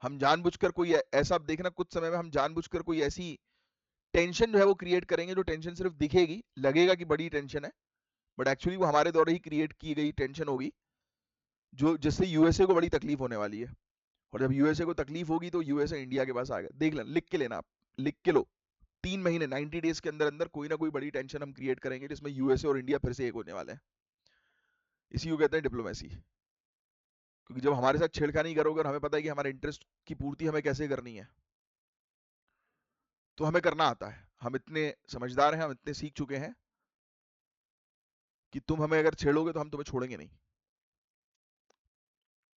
हम जानबूझकर कोई ऐसा, अब देखना कुछ समय में हम जानबूझकर कोई ऐसी टेंशन जो है वो क्रिएट करेंगे, जो टेंशन सिर्फ दिखेगी, लगेगा कि बड़ी टेंशन है, बट एक्चुअली वो हमारे द्वारा ही क्रिएट की गई टेंशन होगी, जो जिससे यूएसए को बड़ी तकलीफ होने वाली है। और जब यूएसए को तकलीफ होगी तो यूएसए इंडिया के पास आएगा। देख लेना, लिख के लेना, आप लिख के लो, 3 महीने 90 डेज के अंदर अंदर कोई ना कोई बड़ी टेंशन हम क्रिएट करेंगे, जिसमें यूएसए और इंडिया फिर से एक होने वाले हैं। इसी को कहते हैं डिप्लोमेसी। क्योंकि जब हमारे साथ छेड़खानी करोगे और हमें पता है कि हमारे इंटरेस्ट की पूर्ति हमें कैसे करनी है, तो हमें करना आता है। हम इतने समझदार हैं, हम इतने सीख चुके हैं कि तुम हमें अगर छेड़ोगे तो हम तुम्हें छोड़ेंगे नहीं।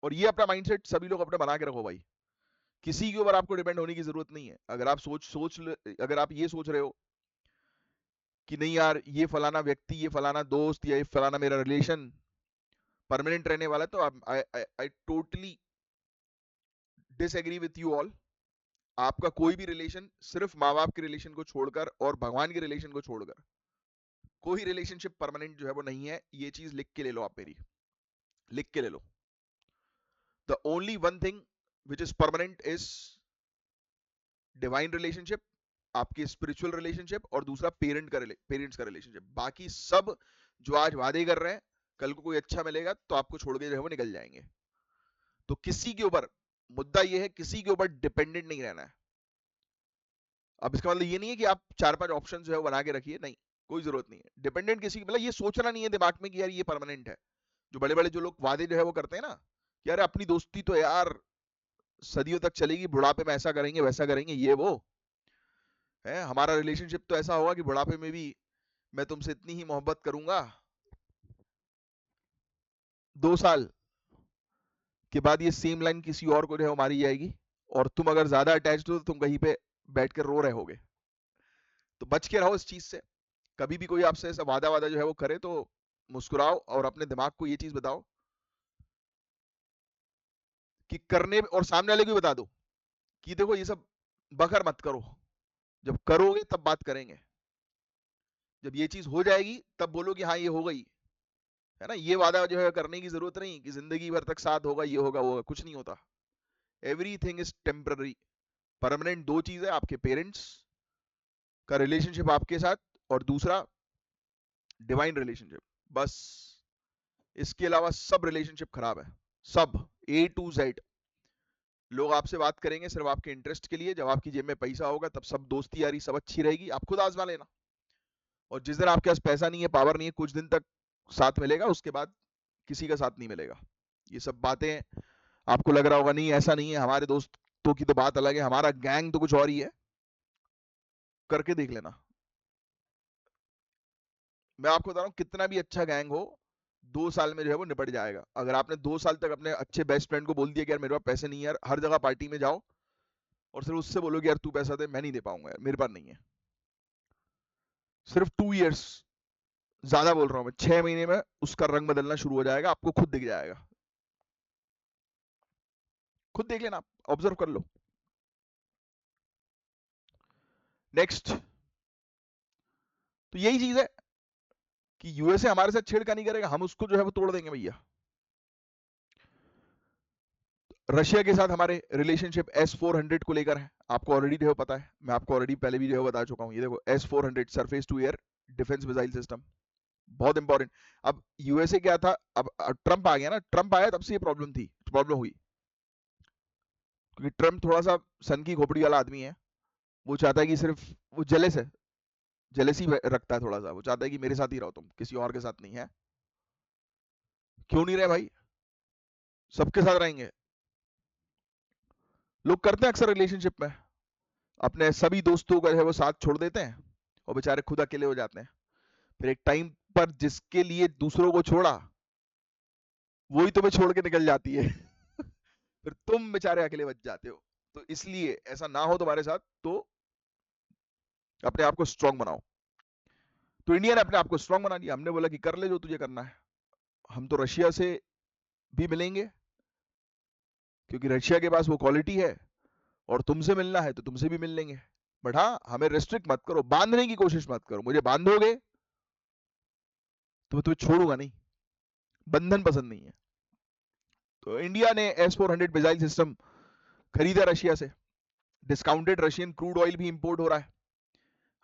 और ये अपना माइंडसेट सभी लोग अपने बना के रखो भाई, किसी के ऊपर आपको डिपेंड होने की जरूरत नहीं है। अगर आप अगर आप ये सोच रहे हो कि नहीं यार ये फलाना व्यक्ति, ये फलाना दोस्त, या ये फलाना मेरा रिलेशन परमानेंट रहने वाला है, तो I totally disagree with you all. आपका कोई भी रिलेशन सिर्फ माँ बाप के रिलेशन को छोड़कर और भगवान के रिलेशन को छोड़कर कोई रिलेशनशिप परमानेंट जो है वो नहीं है। ये चीज लिख के ले लो, आप मेरी लिख के ले लो। The only one thing which is permanent is divine relationship, आपकी स्पिरिचुअल रिलेशनशिप, और दूसरा पेरेंट्स का रिलेशनशिप। बाकी सब जो आज वादे कर रहे हैं, कल को कोई अच्छा मिलेगा तो आपको छोड़ के जो है वो निकल जाएंगे। तो किसी के ऊपर, मुद्दा ये है, किसी के ऊपर डिपेंडेंट नहीं रहना है। अब इसका मतलब ये नहीं है कि आप 4-5 ऑप्शन जो है वो बना के रखिए, नहीं, कोई जरूरत नहीं है डिपेंडेंट किसी, मतलब ये सोचना नहीं है दिमाग में कि यार ये परमानेंट है। जो बड़े बड़े जो लोग वादे जो है वो करते हैं ना, कि यार अपनी दोस्ती तो यार सदियों तक चलेगी, बुढ़ापे में ऐसा करेंगे वैसा करेंगे, ये वो है, हमारा रिलेशनशिप तो ऐसा होगा कि बुढ़ापे में भी मैं तुमसे इतनी ही मोहब्बत करूंगा, 2 साल के बाद ये सेम लाइन किसी और को जो है वो मारी जाएगी, और तुम अगर ज्यादा अटैच्ड हो तो तुम कहीं पे बैठ कर रो रहे होगे। तो बच के रहो इस चीज से। कभी भी कोई आपसे ऐसा वादा वादा जो है वो करे तो मुस्कुराओ और अपने दिमाग को ये चीज बताओ कि करने, और सामने वाले को भी बता दो कि देखो ये सब बकर मत करो, जब करोगे तब बात करेंगे, जब ये चीज हो जाएगी तब बोलो कि हाँ ये हो गई, है ना। ये वादा जो है करने की जरूरत नहीं कि जिंदगी भर तक साथ होगा, ये होगा वो होगा, कुछ नहीं होता। Everything is temporary. परमानेंट दो चीज है, आपके पेरेंट्स का रिलेशनशिप आपके साथ, और दूसरा डिवाइन रिलेशनशिप, बस। इसके अलावा सब रिलेशनशिप खराब है, सब A to Z। लोग आपसे बात करेंगे सिर्फ आपके इंटरेस्ट के लिए, जब आपकी जेब में पैसा होगा तब सब दोस्ती यारी सब अच्छी रहेगी, आप खुद आजमा लेना। और जिस दिन आपके पास पैसा नहीं है, पावर नहीं है, कुछ दिन तक साथ मिलेगा, उसके बाद किसी का साथ नहीं मिलेगा। ये सब बातें आपको लग रहा होगा नहीं ऐसा नहीं है, हमारे दोस्तों की तो बात अलग है, हमारा गैंग तो कुछ और ही है, करके देख लेना। मैं आपको बता रहा हूँ, कितना भी अच्छा गैंग हो, 2 साल में जो है वो निपट जाएगा। अगर आपने 2 साल तक अपने अच्छे बेस्ट फ्रेंड को बोल दिया कि यार मेरे पास पैसे नहीं है यार, हर जगह पार्टी में जाओ और सिर्फ उससे बोलो कि यार तू पैसा दे, मैं नहीं दे पाऊंगा यार, मेरे पास नहीं है, सिर्फ 2 इयर्स, ज्यादा बोल रहा हूं मैं, 6 महीने में उसका रंग बदलना शुरू हो जाएगा, आपको खुद दिख जाएगा। खुद देख लेना, ऑब्जर्व कर लो। नेक्स्ट, तो यही चीज है कि यूएसए हमारे साथ छेड़खानी करेगा, हम उसको जो है वो तोड़ देंगे भैया। रशिया के साथ हमारे रिलेशनशिप S-400 को लेकर है, आपको ऑलरेडी जो पता है, मैं आपको ऑलरेडी पहले भी जो बता चुका हूं। ये देखो S-400 surface to air defence missile system, बहुत इंपॉर्टेंट। अब यूएसए क्या था, अब ट्रम्प आ गया ना, ट्रम्प आया तब से ये प्रॉब्लम हुई, क्योंकि ट्रम्प थोड़ा सा सन की खोपड़ी वाला आदमी है। वो चाहता है कि सिर्फ, वो जेलस है, जेलसी रखता है थोड़ा सा, वो चाहता है कि मेरे साथ ही रहो तुम, किसी और के साथ नहीं है। क्यों नहीं रहे भाई, सबके साथ रहेंगे। लोग करते हैं अक्सर रिलेशनशिप में, अपने सभी दोस्तों का है वो साथ छोड़ देते हैं और बेचारे खुद अकेले हो जाते हैं। फिर एक टाइम पर जिसके लिए दूसरों को छोड़ा, वही तुम्हें छोड़ के निकल जाती है। फिर तुम बेचारे अकेले बच जाते हो। तो इसलिए ऐसा ना हो तुम्हारे साथ, तो अपने आप को स्ट्रांग बनाओ। तो इंडिया ने अपने आप को स्ट्रांग बना दिया, हमने बोला कि कर ले जो तुझे करना है। हम तो रशिया से भी मिलेंगे, क्योंकि रशिया के पास वो क्वालिटी है, और तुमसे मिलना है तो तुमसे भी मिल लेंगे। बट हाँ, हमें रेस्ट्रिक्ट मत करो, बांधने की कोशिश मत करो। मुझे बांधोगे तो मैं तुम्हें छोड़ूंगा नहीं, बंधन पसंद नहीं है। तो इंडिया ने S-400 मिसाइल सिस्टम खरीदा रशिया से। डिस्काउंटेड रशियन क्रूड ऑयल भी इंपोर्ट हो रहा है।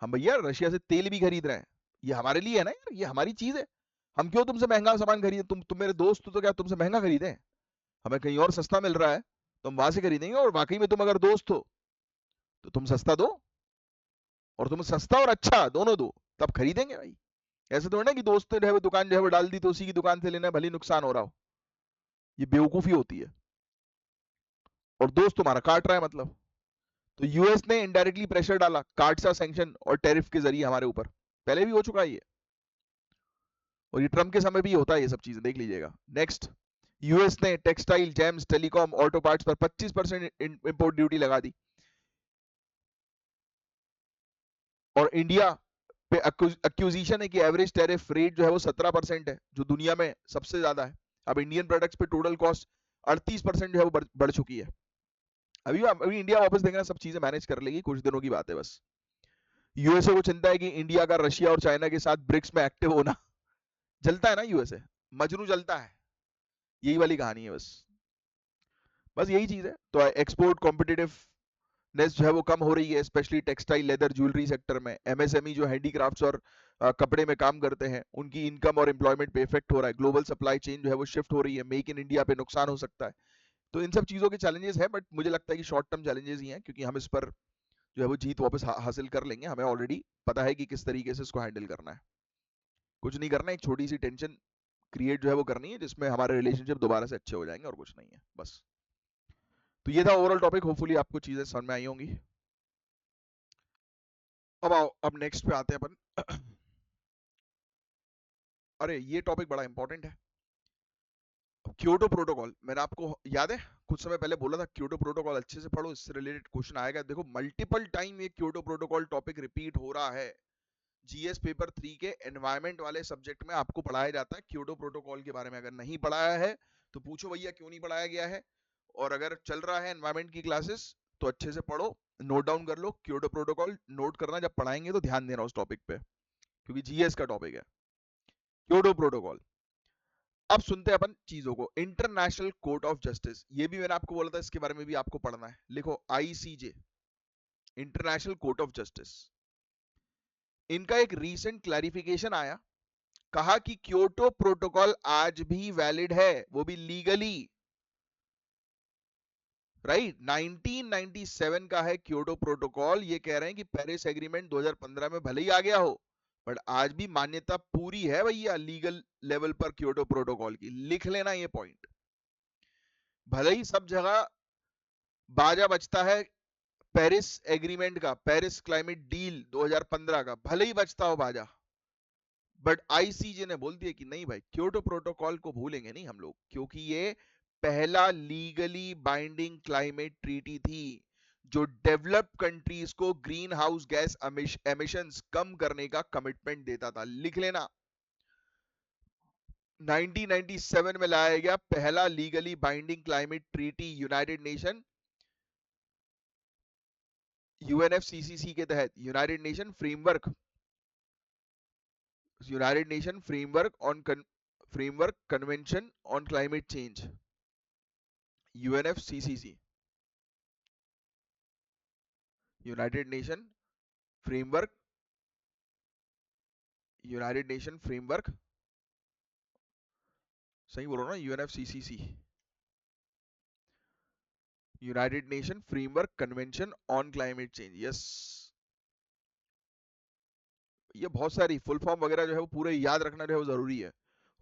हम भैया रशिया से तेल भी खरीद रहे हैं, ये हमारे लिए है ना यार, ये हमारी चीज है। हम क्यों तुमसे महंगा सामान खरीदे, तुम मेरे दोस्त हो तो क्या तुमसे महंगा खरीदें? हमें कहीं और सस्ता मिल रहा है तो हम वहां से खरीदेंगे, और वाकई में तुम अगर दोस्त हो तो तुम सस्ता दो, और तुम सस्ता और अच्छा दोनों दो, तब खरीदेंगे भाई। ऐसे थोड़ा ना कि दोस्त ने जो है वो दुकान जो है वो डाल दी तो उसी की दुकान से लेना, भले नुकसान हो रहा हो। ये बेवकूफी होती है, और दोस्त तुम्हारा काट रहा है मतलब। तो यूएस ने इनडायरेक्टली प्रेशर डाला, कार्ड सा सैंक्शन और टैरिफ के जरिए हमारे ऊपर, पहले भी हो चुका है ये, और ये ट्रम्प के समय भी होता है, ये सब चीजें देख लीजिएगा। नेक्स्ट, यूएस ने textile, James, telecom, auto parts पर 25% इंपोर्ट ड्यूटी लगा दी, और इंडिया पे एक्यूजिशन है कि एवरेज टैरिफ रेट जो है वो 17% है, जो दुनिया में सबसे ज्यादा है। अब इंडियन प्रोडक्ट्स पे टोटल कॉस्ट 38% जो है वो बढ़ चुकी है। अभी इंडिया वापस देखेना, सब चीजें मैनेज कर लेगी, कुछ दिनों की बात है बस। यूएसए को चिंता है कि इंडिया का रशिया और चाइना के साथ ब्रिक्स में एक्टिव होना। जलता है ना यूएसए, मजनू जलता है, यही वाली कहानी है बस। बस यही चीज है। तो एक्सपोर्ट कॉम्पिटिटिवनेस जो है वो कम हो रही है, specially textile, leather, jewellery sector में। एमएसएमई जो हैंडीक्राफ्ट्स और कपड़े में काम करते हैं, उनकी इनकम और एम्प्लॉयमेंट पे इफेक्ट हो रहा है। ग्लोबल सप्लाई चेन जो है वो शिफ्ट हो रही है, मेक इन इंडिया पे नुकसान हो सकता है। तो इन सब चीजों के चैलेंजेस हैं, बट मुझे लगता है कि शॉर्ट टर्म चैलेंजेस ही हैं, क्योंकि हम इस पर जो है वो जीत वापस हासिल कर लेंगे। हमें ऑलरेडी पता है कि किस तरीके से इसको हैंडल करना है। कुछ नहीं करना, एक छोटी सी टेंशन क्रिएट जो है वो करनी है, जिसमें हमारे रिलेशनशिप दोबारा से अच्छे हो जाएंगे, और कुछ नहीं है बस। तो ये था ओवरऑल टॉपिक, होपफुली आपको चीजें समझ में आई होंगी। अब आओ, अब नेक्स्ट पे आते हैं अपन। अरे ये टॉपिक बड़ा इंपॉर्टेंट है, क्योटो प्रोटोकॉल। मैंने आपको याद है कुछ समय पहले बोला था क्योटो प्रोटोकॉल अच्छे से पढ़ो, इससे रिलेटेड क्वेश्चन आएगा। देखो मल्टीपल टाइम ये क्योटो प्रोटोकॉल टॉपिक रिपीट हो रहा है। जीएस पेपर 3 के एनवायरमेंट वाले सब्जेक्ट में आपको पढ़ाया जाता है क्योटो प्रोटोकॉल के बारे में। अगर नहीं पढ़ाया है तो पूछो भैया क्यों नहीं पढ़ाया गया है, और अगर चल रहा है एनवायरमेंट की क्लासेस तो अच्छे से पढ़ो, नोट डाउन कर लो क्योटो प्रोटोकॉल। नोट करना, जब पढ़ाएंगे तो ध्यान देना उस टॉपिक पे, क्योंकि जीएस का टॉपिक है क्योटो प्रोटोकॉल। अब सुनते हैं अपन चीजों को। इंटरनेशनल कोर्ट ऑफ जस्टिस, ये भी मैंने आपको बोला था, इसके बारे में भी आपको पढ़ना है। लिखो ICJ, international court of justice. इनका एक रीसेंट क्लैरिफिकेशन आया, कहा कि क्योटो प्रोटोकॉल आज भी वैलिड है, वो भी लीगली। राइट, 1997 का है क्योटो प्रोटोकॉल। ये कह रहे हैं कि पेरिस एग्रीमेंट 2015 में भले ही आ गया हो, बट आज भी मान्यता पूरी है भैया लीगल लेवल पर क्योटो प्रोटोकॉल की। लिख लेना ये पॉइंट। भले ही सब जगह बाजा बजता है पेरिस एग्रीमेंट का, पेरिस क्लाइमेट डील 2015 का, भले ही बजता हो बाजा, बट आईसीजे ने बोल दिया कि नहीं भाई, क्योटो प्रोटोकॉल को भूलेंगे नहीं हम लोग, क्योंकि ये पहला लीगली बाइंडिंग क्लाइमेट ट्रीटी थी, जो डेवलप्ड कंट्रीज को ग्रीन हाउस गैस एमिशंस कम करने का कमिटमेंट देता था। लिख लेना, 1997 में लाया गया पहला legally binding climate treaty United nation, UNFCCC के तहत, United nation framework convention on climate change, UNFCCC, United nation framework United nation framework, सही बोल रहा हूँ ना, UNFCCC, United nation framework convention on climate change. Yes, ये बहुत सारी फुल फॉर्म वगैरह जो है वो पूरे याद रखना जो है वो जरूरी है।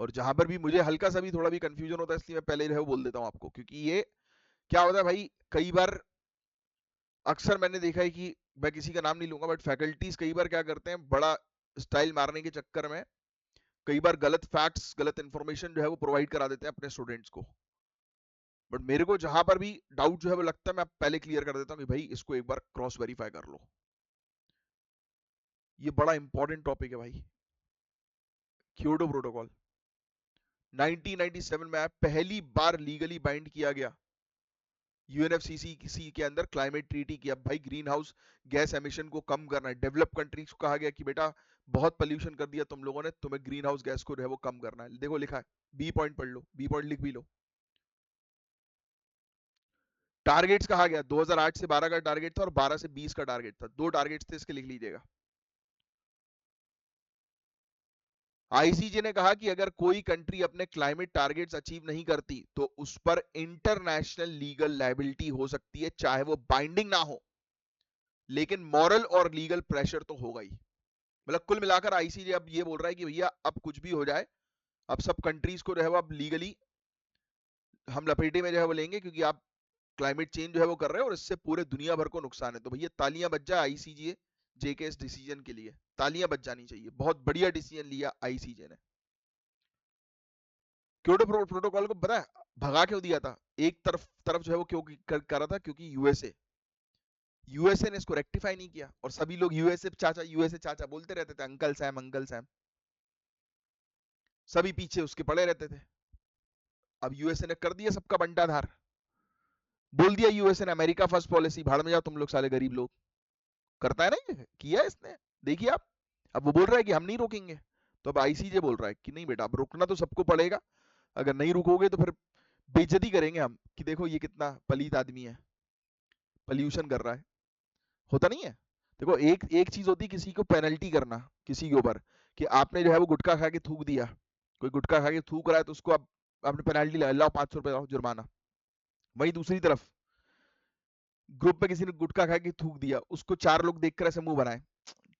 और जहां पर भी मुझे हल्का सा भी थोड़ा भी कंफ्यूजन होता है इसलिए मैं पहले जो है वो बोल देता हूँ आपको, क्योंकि ये क्या होता है भाई, कई बार अक्सर मैंने देखा है कि, मैं किसी का नाम नहीं लूंगा, बट फैकल्टीज कई बार क्या करते हैं, बड़ा स्टाइल मारने के चक्कर में कई बार गलत फैक्ट्स, गलत इंफॉर्मेशन जो है वो प्रोवाइड करा देते हैं अपने स्टूडेंट्स को। बट मेरे को जहां पर भी डाउट जो है वो लगता है, मैं पहले क्लियर कर देता हूँ कि भाई इसको एक बार क्रॉस वेरीफाई कर लो। ये बड़ा इंपॉर्टेंट टॉपिक है भाई। क्योटो प्रोटोकॉल 1997 में पहली बार लीगली बाइंड किया गया, यूएनएफसीसी के अंदर क्लाइमेट ट्रीटी किया। भाई ग्रीन हाउस गैस एमिशन को कम करना है, डेवलप कंट्रीज को कहा गया कि बेटा बहुत पोल्यूशन कर दिया तुम लोगों ने, तुम्हें ग्रीन हाउस गैस को जो है वो कम करना है। देखो लिखा है, बी पॉइंट पढ़ लो, बी पॉइंट लिख भी लो। टारगेट्स कहा गया 2008 से 12 का टारगेट था और 12 से 20 का टारगेट था, दो टारगेट्स थे, इसके लिख लीजिएगा। आईसीजे ने कहा कि अगर कोई कंट्री अपने क्लाइमेट टारगेट्स अचीव नहीं करती तो उस पर इंटरनेशनल लीगल लायबिलिटी हो सकती है, चाहे वो बाइंडिंग ना हो, लेकिन मॉरल और लीगल प्रेशर तो होगा ही। मतलब कुल मिलाकर आईसीजे अब ये बोल रहा है कि भैया अब कुछ भी हो जाए, अब सब कंट्रीज को जो है वो अब लीगली हम लपेटे में जो है वो लेंगे, क्योंकि आप क्लाइमेट चेंज जो है वो कर रहे हैं और इससे पूरे दुनिया भर को नुकसान है। तो भैया तालियां बज जाए आईसीजे जे के इस डिसीजन के लिए, तालियां बज जानी चाहिए, बहुत बढ़िया डिसीजन लिया आईसीजे ने। क्योटो प्रोटोकॉल को पता है भगा क्यों दिया था, एक तरफ तरफ जो है वो क्यों कर रहा था, क्योंकि यूएसए ने इसको रेक्टिफाई नहीं किया, और सभी लोग यूएसए चाचा बोलते रहते थे, अंकल सैम अंकल सैम, सभी पीछे उसके पड़े रहते थे। अब यूएसए ने कर दिया सबका बंटाधार, बोल दिया यूएसए ने अमेरिका फर्स्ट पॉलिसी, भाड़ में जाओ तुम लोग साले गरीब लोग। करता है ना, ये किया इसने, देखिए आप। अब वो बोल रहा है कि हम नहीं रोकेंगे, तो अब आईसीजे बोल रहा है कि नहीं बेटा, अब रुकना तो सबको पड़ेगा, अगर नहीं रुकोगे तो फिर बेइज्जती करेंगे हम कि देखो ये कितना पलीत आदमी है, पॉल्यूशन कर रहा है। होता नहीं है। देखो एक एक चीज होती है किसी को पेनल्टी करना किसी के ऊपर, कि आपने जो है वो गुटखा खा के थूक दिया, कोई गुटखा खा के थूक रहा है तो उसको आप आपने पेनल्टी लगा, लाओ 500 रुपए लाओ जुर्माना। वहीं दूसरी तरफ ग्रुप में किसी ने गुटखा खा के थूक दिया, उसको चार लोग देखकर ऐसे मुंह बनाए,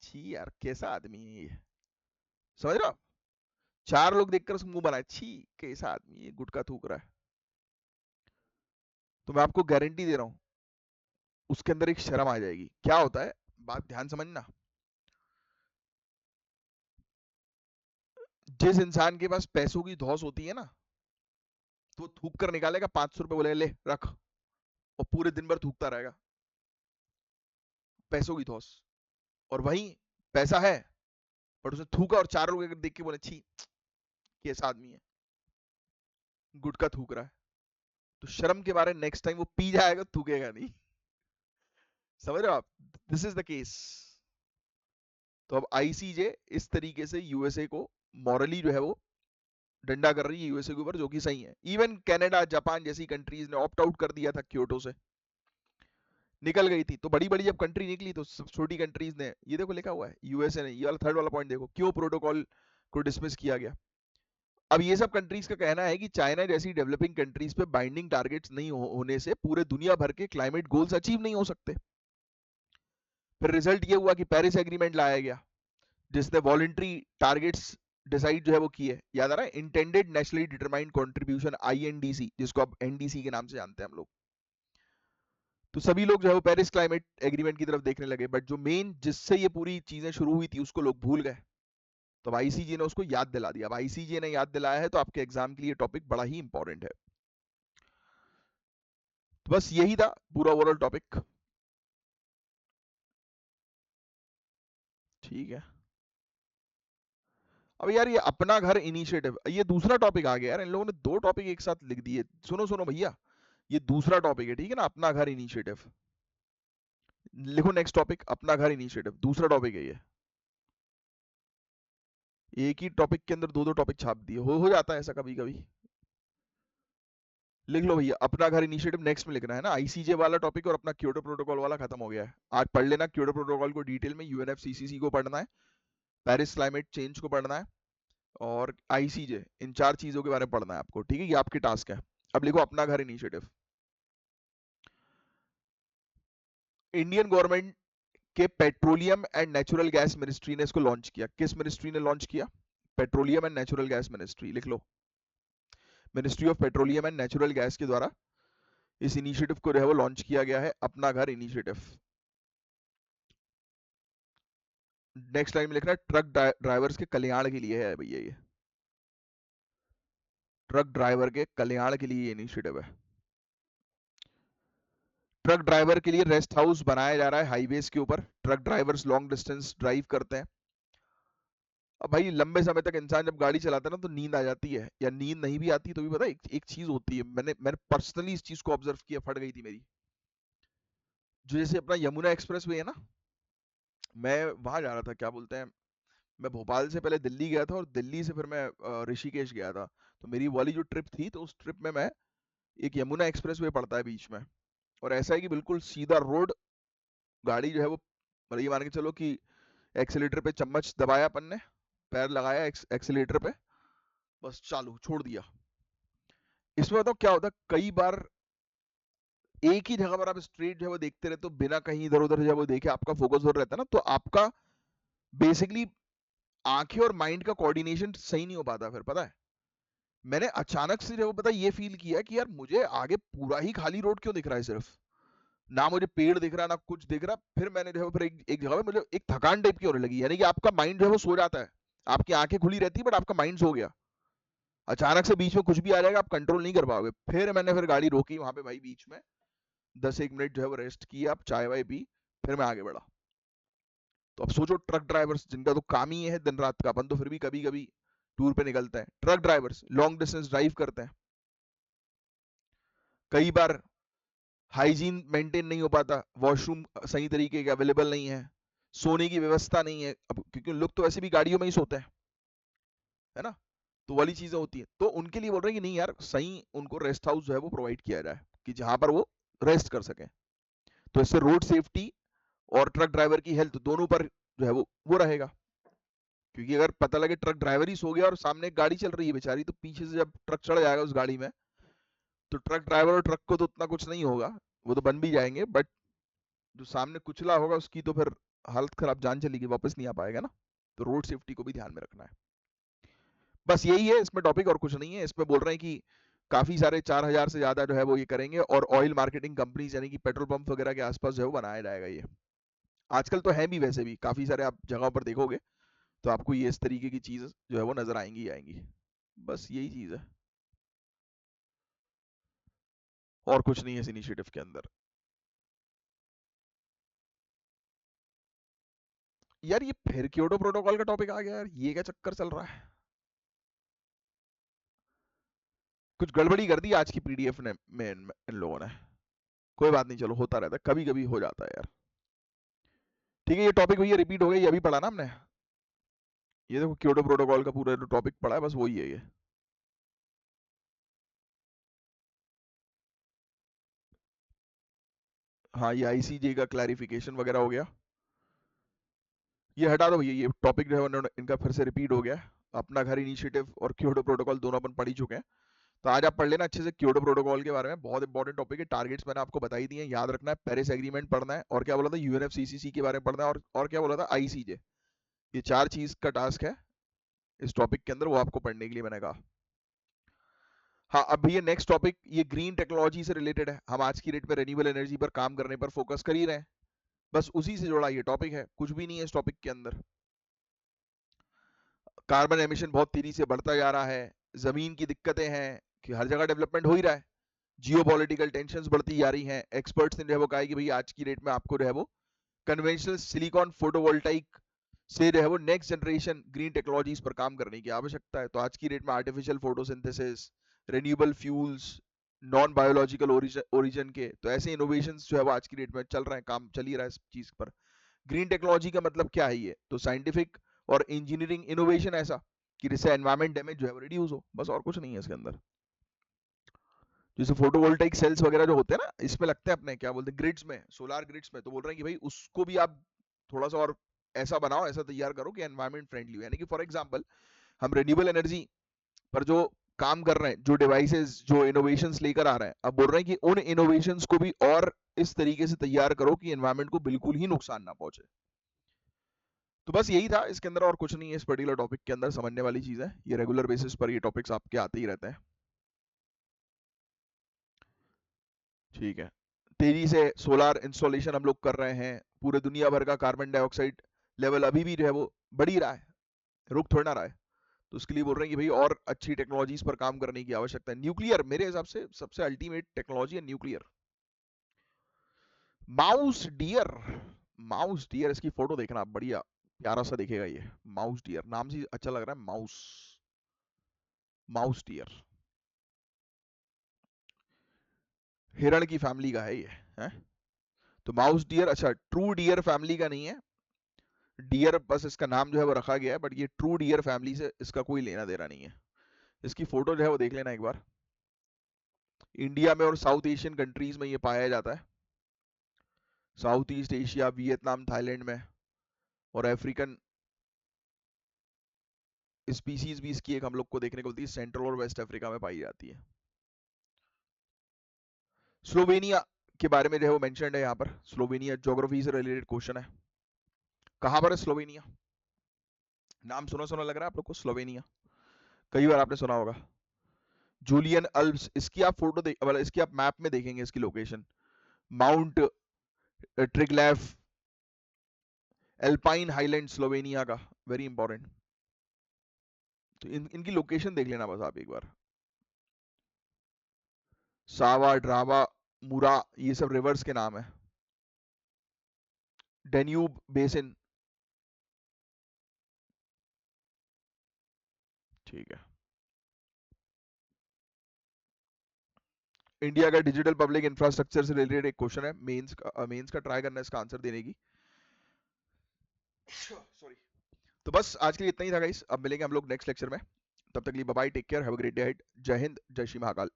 छी यार कैसा आदमी है ये, समझ रहे हो आप? चार लोग देखकर उसको मुंह बनाए, छी कैसा आदमी है, ये गुटखा थूक रहा है। तो मैं आपको गारंटी दे रहा हूं उसके अंदर एक शर्म आ जाएगी। क्या होता है, बात ध्यान समझना, जिस इंसान के पास पैसों की धौस होती है ना, तो वो थूक कर निकालेगा 500 रुपए, बोलेगा ले रख, और पूरे दिन भर थूकता रहेगा, पैसों की धौस। और वहीं पैसा है बट उसे थूका और चार लोग अगर देख के बोले छी कैसा आदमी है, गुटखा थूक रहा है, तो शर्म के बारे नेक्स्ट टाइम वो पी जाएगा, थूकेगा नहीं। समझ रहे हो आप? This is the case. तो अब आईसीजे इस तरीके से यूएसए को मॉरली जो है वो डंडा कर रही है यूएसए के ऊपर, जो कि सही है। इवन कनाडा जापान जैसी कंट्रीज ने ऑप्ट आउट कर दिया था क्योटो से, निकल गई थी। तो बड़ी बड़ी जब कंट्री निकली तो सब छोटी कंट्रीज ने, ये देखो लिखा हुआ है यूएसए ने, ये वाला थर्ड वाला पॉइंट देखो, क्यों प्रोटोकॉल को डिसमिस किया गया। अब ये सब कंट्रीज का कहना है कि चाइना जैसी डेवलपिंग कंट्रीज पे बाइंडिंग टारगेट्स नहीं होने से पूरे दुनिया भर के क्लाइमेट गोल्स अचीव नहीं हो सकते। फिर रिजल्ट ये हुआ कि पेरिस एग्रीमेंट लाया गया, जिसने वॉलंटरी टारगेट्स डिसाइड जो है वो किए। याद आ रहा है, intended nationally determined contribution, INDC, जिसको अब एनडीसी के नाम से जानते हैं हम लोग। तो सभी लोग जो है वो पेरिस क्लाइमेट एग्रीमेंट की तरफ देखने लगे, बट जो मेन जिससे ये पूरी चीजें शुरू हुई थी उसको लोग भूल गए। तो अब आईसीजे ने उसको याद दिला दिया। अब आईसीजे ने याद दिलाया है तो आपके एग्जाम के लिए टॉपिक बड़ा ही इंपॉर्टेंट है। तो बस यही था पूरा ओवरऑल टॉपिक। ठीक है। अब यार ये अपना घर इनिशिएटिव, ये दूसरा टॉपिक आ गया यार, इन लोगों ने दो टॉपिक एक साथ लिख दिए। सुनो सुनो भैया, ये दूसरा टॉपिक है, ठीक है ना, अपना घर इनिशिएटिव। लिखो नेक्स्ट टॉपिक, अपना घर इनिशिएटिव, दूसरा टॉपिक है ये। एक ही टॉपिक के अंदर दो दो टॉपिक छाप दिए, हो जाता है ऐसा कभी कभी। लिख लो भैया, अपना घर इनिशिएटिव नेक्स्ट में लिखना है ना, आईसीजे वाला टॉपिक और अपना क्योटो प्रोटोकॉल वाला खत्म हो गया है। आज पढ़ लेना क्योटो प्रोटोकॉल को डिटेल में, यूएनएफसीसीसी को पढ़ना है, पेरिस क्लाइमेट चेंज को पढ़ना है और आईसीजे, इन 4 चीजों के बारे में पढ़ना है आपको, ठीक है। ये आपके टास्क है। अब लिखो अपना घर इनिशिएटिव। इंडियन गवर्नमेंट के petroleum and natural gas ministry ने इसको लॉन्च किया। किस मिनिस्ट्री ने लॉन्च किया? Petroleum and natural gas ministry, लिख लो। Ministry of petroleum and natural gas के द्वारा इस इनिशिएटिव को जो है वो लॉन्च किया गया है, अपना घर इनिशिएटिव। नेक्स्ट लाइन में लिखना है ट्रक ड्राइवर्स के कल्याण के लिए है भैया ये। ट्रक ड्राइवर के कल्याण के लिए इनिशिएटिव है। ट्रक ड्राइवर के लिए रेस्ट हाउस बनाया जा रहा है हाईवेज के ऊपर। Truck drivers long distance drive करते हैं। अब भाई लंबे समय तक इंसान जब गाड़ी चलाता है ना तो नींद आ जाती है, या नींद नहीं भी आती तो भी पता है एक चीज होती है, मैंने पर्सनली इस चीज को ऑब्जर्व किया, फट गई थी मेरी। जो जैसे अपना यमुना एक्सप्रेस वे है ना, मैं वहां जा रहा था, क्या बोलते हैं, मैं भोपाल से पहले दिल्ली गया था और दिल्ली से फिर मैं ऋषिकेश गया था। तो मेरी वाली जो ट्रिप थी, तो उस ट्रिप में मैं, एक यमुना एक्सप्रेस वे पड़ता है बीच में, और ऐसा है कि बिल्कुल सीधा रोड, गाड़ी जो है वो, मतलब ये मान के चलो कि एक्सीलेटर पे चम्मच दबाया अपन ने, पैर लगाया एक्सीलेटर पे, बस चालू छोड़ दिया। इसमें बताओ क्या होता है, कई बार एक ही जगह पर आप स्ट्रेट जो है वो देखते रहते हो, बिना कहीं इधर उधर जो है वो देखे, आपका फोकस उधर रहता है ना, तो आपका बेसिकली आंखें और माइंड का कोऑर्डिनेशन सही नहीं हो पाता फिर, पता है। मैंने अचानक से जो है वो पता ये फील किया कि यार मुझे आगे पूरा ही खाली रोड क्यों दिख रहा है, सिर्फ ना मुझे पेड़ दिख रहा ना कुछ दिख रहा। फिर मैंने जो है फिर एक जगह पे मुझे एक थकान टाइप की होने लगी, यानी कि आपका माइंड जो है वो सो जाता है, आपकी आंखें खुली रहती है बट आपका माइंड सो गया। अचानक से बीच में कुछ भी आ जाएगा, आप कंट्रोल नहीं कर पाओगे। फिर मैंने फिर गाड़ी रोकी वहां पे भाई बीच में, 10 एक मिनट जो है वो रेस्ट किया, चाय वाय पी, फिर मैं आगे बढ़ा। तो अब सोचो ट्रक ड्राइवर्स जिनका तो काम ही ये है दिन रात का, अपन तो फिर भी कभी कभी टूर पे निकलते हैं, truck drivers long distance drive करते हैं, कई बार हाइजीन मेंटेन नहीं हो पाता, वॉशरूम सही तरीके के अवेलेबल नहीं है, सोने की व्यवस्था नहीं है, अब क्योंकि लोग तो वैसे भी गाड़ियों में ही सोते हैं, है ना, तो वाली चीजें होती हैं। तो उनके लिए बोल रहे हैं कि नहीं यार, सही उनको रेस्ट हाउस जो है वो प्रोवाइड किया जाए कि जहां पर वो रेस्ट कर सकें। तो इससे रोड सेफ्टी और ट्रक ड्राइवर की हेल्थ दोनों पर जो है वो रहेगा। क्योंकि अगर पता लगे ट्रक ड्राइवर ही सो गया और सामने एक गाड़ी चल रही है बेचारी, तो पीछे से जब ट्रक चढ़ जाएगा उस गाड़ी में, तो ट्रक ड्राइवर और ट्रक को तो उतना कुछ नहीं होगा, वो तो बन भी जाएंगे, बट जो सामने कुचला होगा उसकी तो फिर हालत खराब, जान चलेगी, वापस नहीं आ पाएगा ना। तो रोड सेफ्टी को भी ध्यान में रखना है। बस यही है इसमें टॉपिक, और कुछ नहीं है इसमें। बोल रहे हैं कि काफी सारे 4,000 से ज्यादा जो है वो ये करेंगे, और ऑयल मार्केटिंग कंपनीज यानी कि पेट्रोल पंप वगैरह के आसपास जो है वो बनाया जाएगा ये। आजकल तो है भी, वैसे भी काफी सारे आप जगहों पर देखोगे तो आपको ये इस तरीके की चीज जो है वो नजर आएंगी आएंगी। बस यही चीज है, और कुछ नहीं है इस इनिशिएटिव के अंदर। यार ये फिर क्योटो प्रोटोकॉल का टॉपिक आ गया यार, ये क्या चक्कर चल रहा है। कुछ गड़बड़ी कर दी आज की पीडीएफ ने में इन लोगों ने। कोई बात नहीं, चलो होता रहता है, कभी कभी हो जाता है यार। ठीक है, ये टॉपिक भैया रिपीट हो गया, ये अभी पढ़ा ना हमने। ये देखो क्योटो प्रोटोकॉल का पूरा जो टॉपिक पढ़ा है, बस वही है ये। हाँ, ये आईसीजे का क्लैरिफिकेशन वगैरह हो गया। ये हटा दो भैया, ये टॉपिक जो है इनका फिर से रिपीट हो गया। अपना घर इनिशिएटिव और क्योटो प्रोटोकॉल दोनों अपन पढ़ ही चुके हैं। तो आज आप पढ़ लेना अच्छे से क्योटो प्रोटोकॉल के बारे में, बहुत इंपॉर्टेंट टॉपिक है। टारगेट्स मैंने आपको बताई दिए हैं, याद रखना है। पेरिस एग्रीमेंट पढ़ना है, और क्या बोला था, यूएनएफसीसीसी के बारे में पढ़ना है, और क्या बोला था, आईसीजे। ये 4 चीज का टास्क है इस टॉपिक के अंदर, वो आपको पढ़ने के लिए मैंने कहा। हाँ, अब ये नेक्स्ट टॉपिक ये ग्रीन टेक्नोलॉजी से रिलेटेड है। हम आज की डेट में रेन्यूएबल एनर्जी पर काम करने पर फोकस कर ही रहे हैं, बस उसी से जुड़ा ये टॉपिक है, कुछ भी नहीं है इस टॉपिक के अंदर। कार्बन एमिशन बहुत तेजी से बढ़ता जा रहा है, जमीन की दिक्कतें हैं कि हर जगह डेवलपमेंट हो ही रहा है, जियो पॉलिटिकल टेंशन बढ़ती जा रही हैं। एक्सपर्ट्स ने जो है वो कहा है कि भाई आज की डेट में आपको जो है वो कन्वेंशनल सिलिकॉन फोटोवोल्टाइक से जो है वो नेक्स्ट जनरेशन ग्रीन टेक्नोलॉजीज पर काम करने की आवश्यकता है। तो आज की डेट में artificial photosynthesis, renewable fuels, non biological origin के, तो ऐसे इनोवेशंस जो है वो आज की डेट में चल रहे हैं, काम चल ही रहा है इस चीज पर। ग्रीन टेक्नोलॉजी का मतलब क्या है, ये तो साइंटिफिक और इंजीनियरिंग इनोवेशन ऐसा कि जिससे एनवायरमेंट डैमेज जो है वो रिड्यूस हो, बस और कुछ नहीं है इसके अंदर। जैसे फोटोवोल्टाइक सेल्स वगैरह जो होते हैं ना, इसमें लगते हैं अपने क्या बोलते हैं ग्रिड्स में, सोलार ग्रिड्स में, तो बोल रहे हैं कि भाई उसको भी आप थोड़ा सा और ऐसा बनाओ, ऐसा तैयार करो कि एनवायरमेंट फ्रेंडली हो। यानी कि फॉर एग्जांपल हम रिन्यूएबल एनर्जी पर जो काम कर रहे हैं, जो डिवाइसेस, जो इनोवेशंस लेकर आ रहे हैं, अब बोल रहे हैं कि उन इनोवेशंस को भी और इस तरीके से तैयार करो कि एनवायरमेंट को बिल्कुल ही नुकसान ना पहुंचे। तो बस यही था इसके अंदर, और कुछ नहीं है इस पर्टिकुलर टॉपिक के अंदर। समझने वाली चीज है, ये रेगुलर बेसिस पर ये टॉपिक्स आपके आते ही रहते हैं। ठीक है, तेजी से सोलार इंस्टॉलेशन हम लोग कर रहे हैं, पूरे दुनिया भर का कार्बन डाइऑक्साइड लेवल अभी भी जो है वो बढ़ ही रहा है, रुक थोड़ा ना रहा है। तो उसके लिए बोल रहे हैं कि भाई और अच्छी टेक्नोलॉजीज पर काम करने की आवश्यकता है। न्यूक्लियर मेरे हिसाब से सबसे अल्टीमेट टेक्नोलॉजी है nuclear. Mouse dear, mouse dear, इसकी फोटो देखना, बढ़िया प्यारा सा दिखेगा ये। माउस डियर नाम से अच्छा लग रहा है, माउस, माउस डियर। हिरण की फैमिली का है ये, है? तो माउस डियर, अच्छा ट्रू डियर फैमिली का नहीं है, डियर बस इसका नाम जो है वो रखा गया है, बट ये ट्रू डियर फैमिली से इसका कोई लेना देना नहीं है। इसकी फोटो जो है वो देख लेना एक बार। इंडिया में और साउथ एशियन कंट्रीज में ये पाया जाता है, south east Asia, Vietnam, Thailand में, और अफ्रीकन स्पीसीज भी इसकी एक हम लोग को देखने को मिलती है, सेंट्रल और वेस्ट अफ्रीका में पाई जाती है। स्लोवेनिया के बारे में जो है वो मेंशन्ड है यहाँ पर। स्लोवेनिया ज्योग्राफी से रिलेटेड क्वेश्चन है। कहाँ पर है स्लोवेनिया? नाम सुना सुना लग रहा है आप लोग को, स्लोवेनिया कई बार आपने सुना होगा। जूलियन अल्प्स, इसकी आप फोटो देख, मतलब इसकी आप मैप में देखेंगे इसकी location, mount Triglav, Alpine highland Slovenia का, वेरी इंपॉर्टेंट। तो इनकी लोकेशन देख लेना बस आप एक बार। सावा, ड्रावा, मुरा, ये सब रिवर्स के नाम है। डेन्यूब बेसिन, ठीक है। इंडिया का डिजिटल पब्लिक इंफ्रास्ट्रक्चर से रिलेटेड एक क्वेश्चन है, मेंस का ट्राई करना इसका आंसर देने की। सॉरी। तो बस आज के लिए इतना ही था गाइस, अब मिलेंगे हम लोग नेक्स्ट लेक्चर में। तब तक के लिए bye bye, take care, have a great day ahead. जय हिंद, जय श्री महाकाल।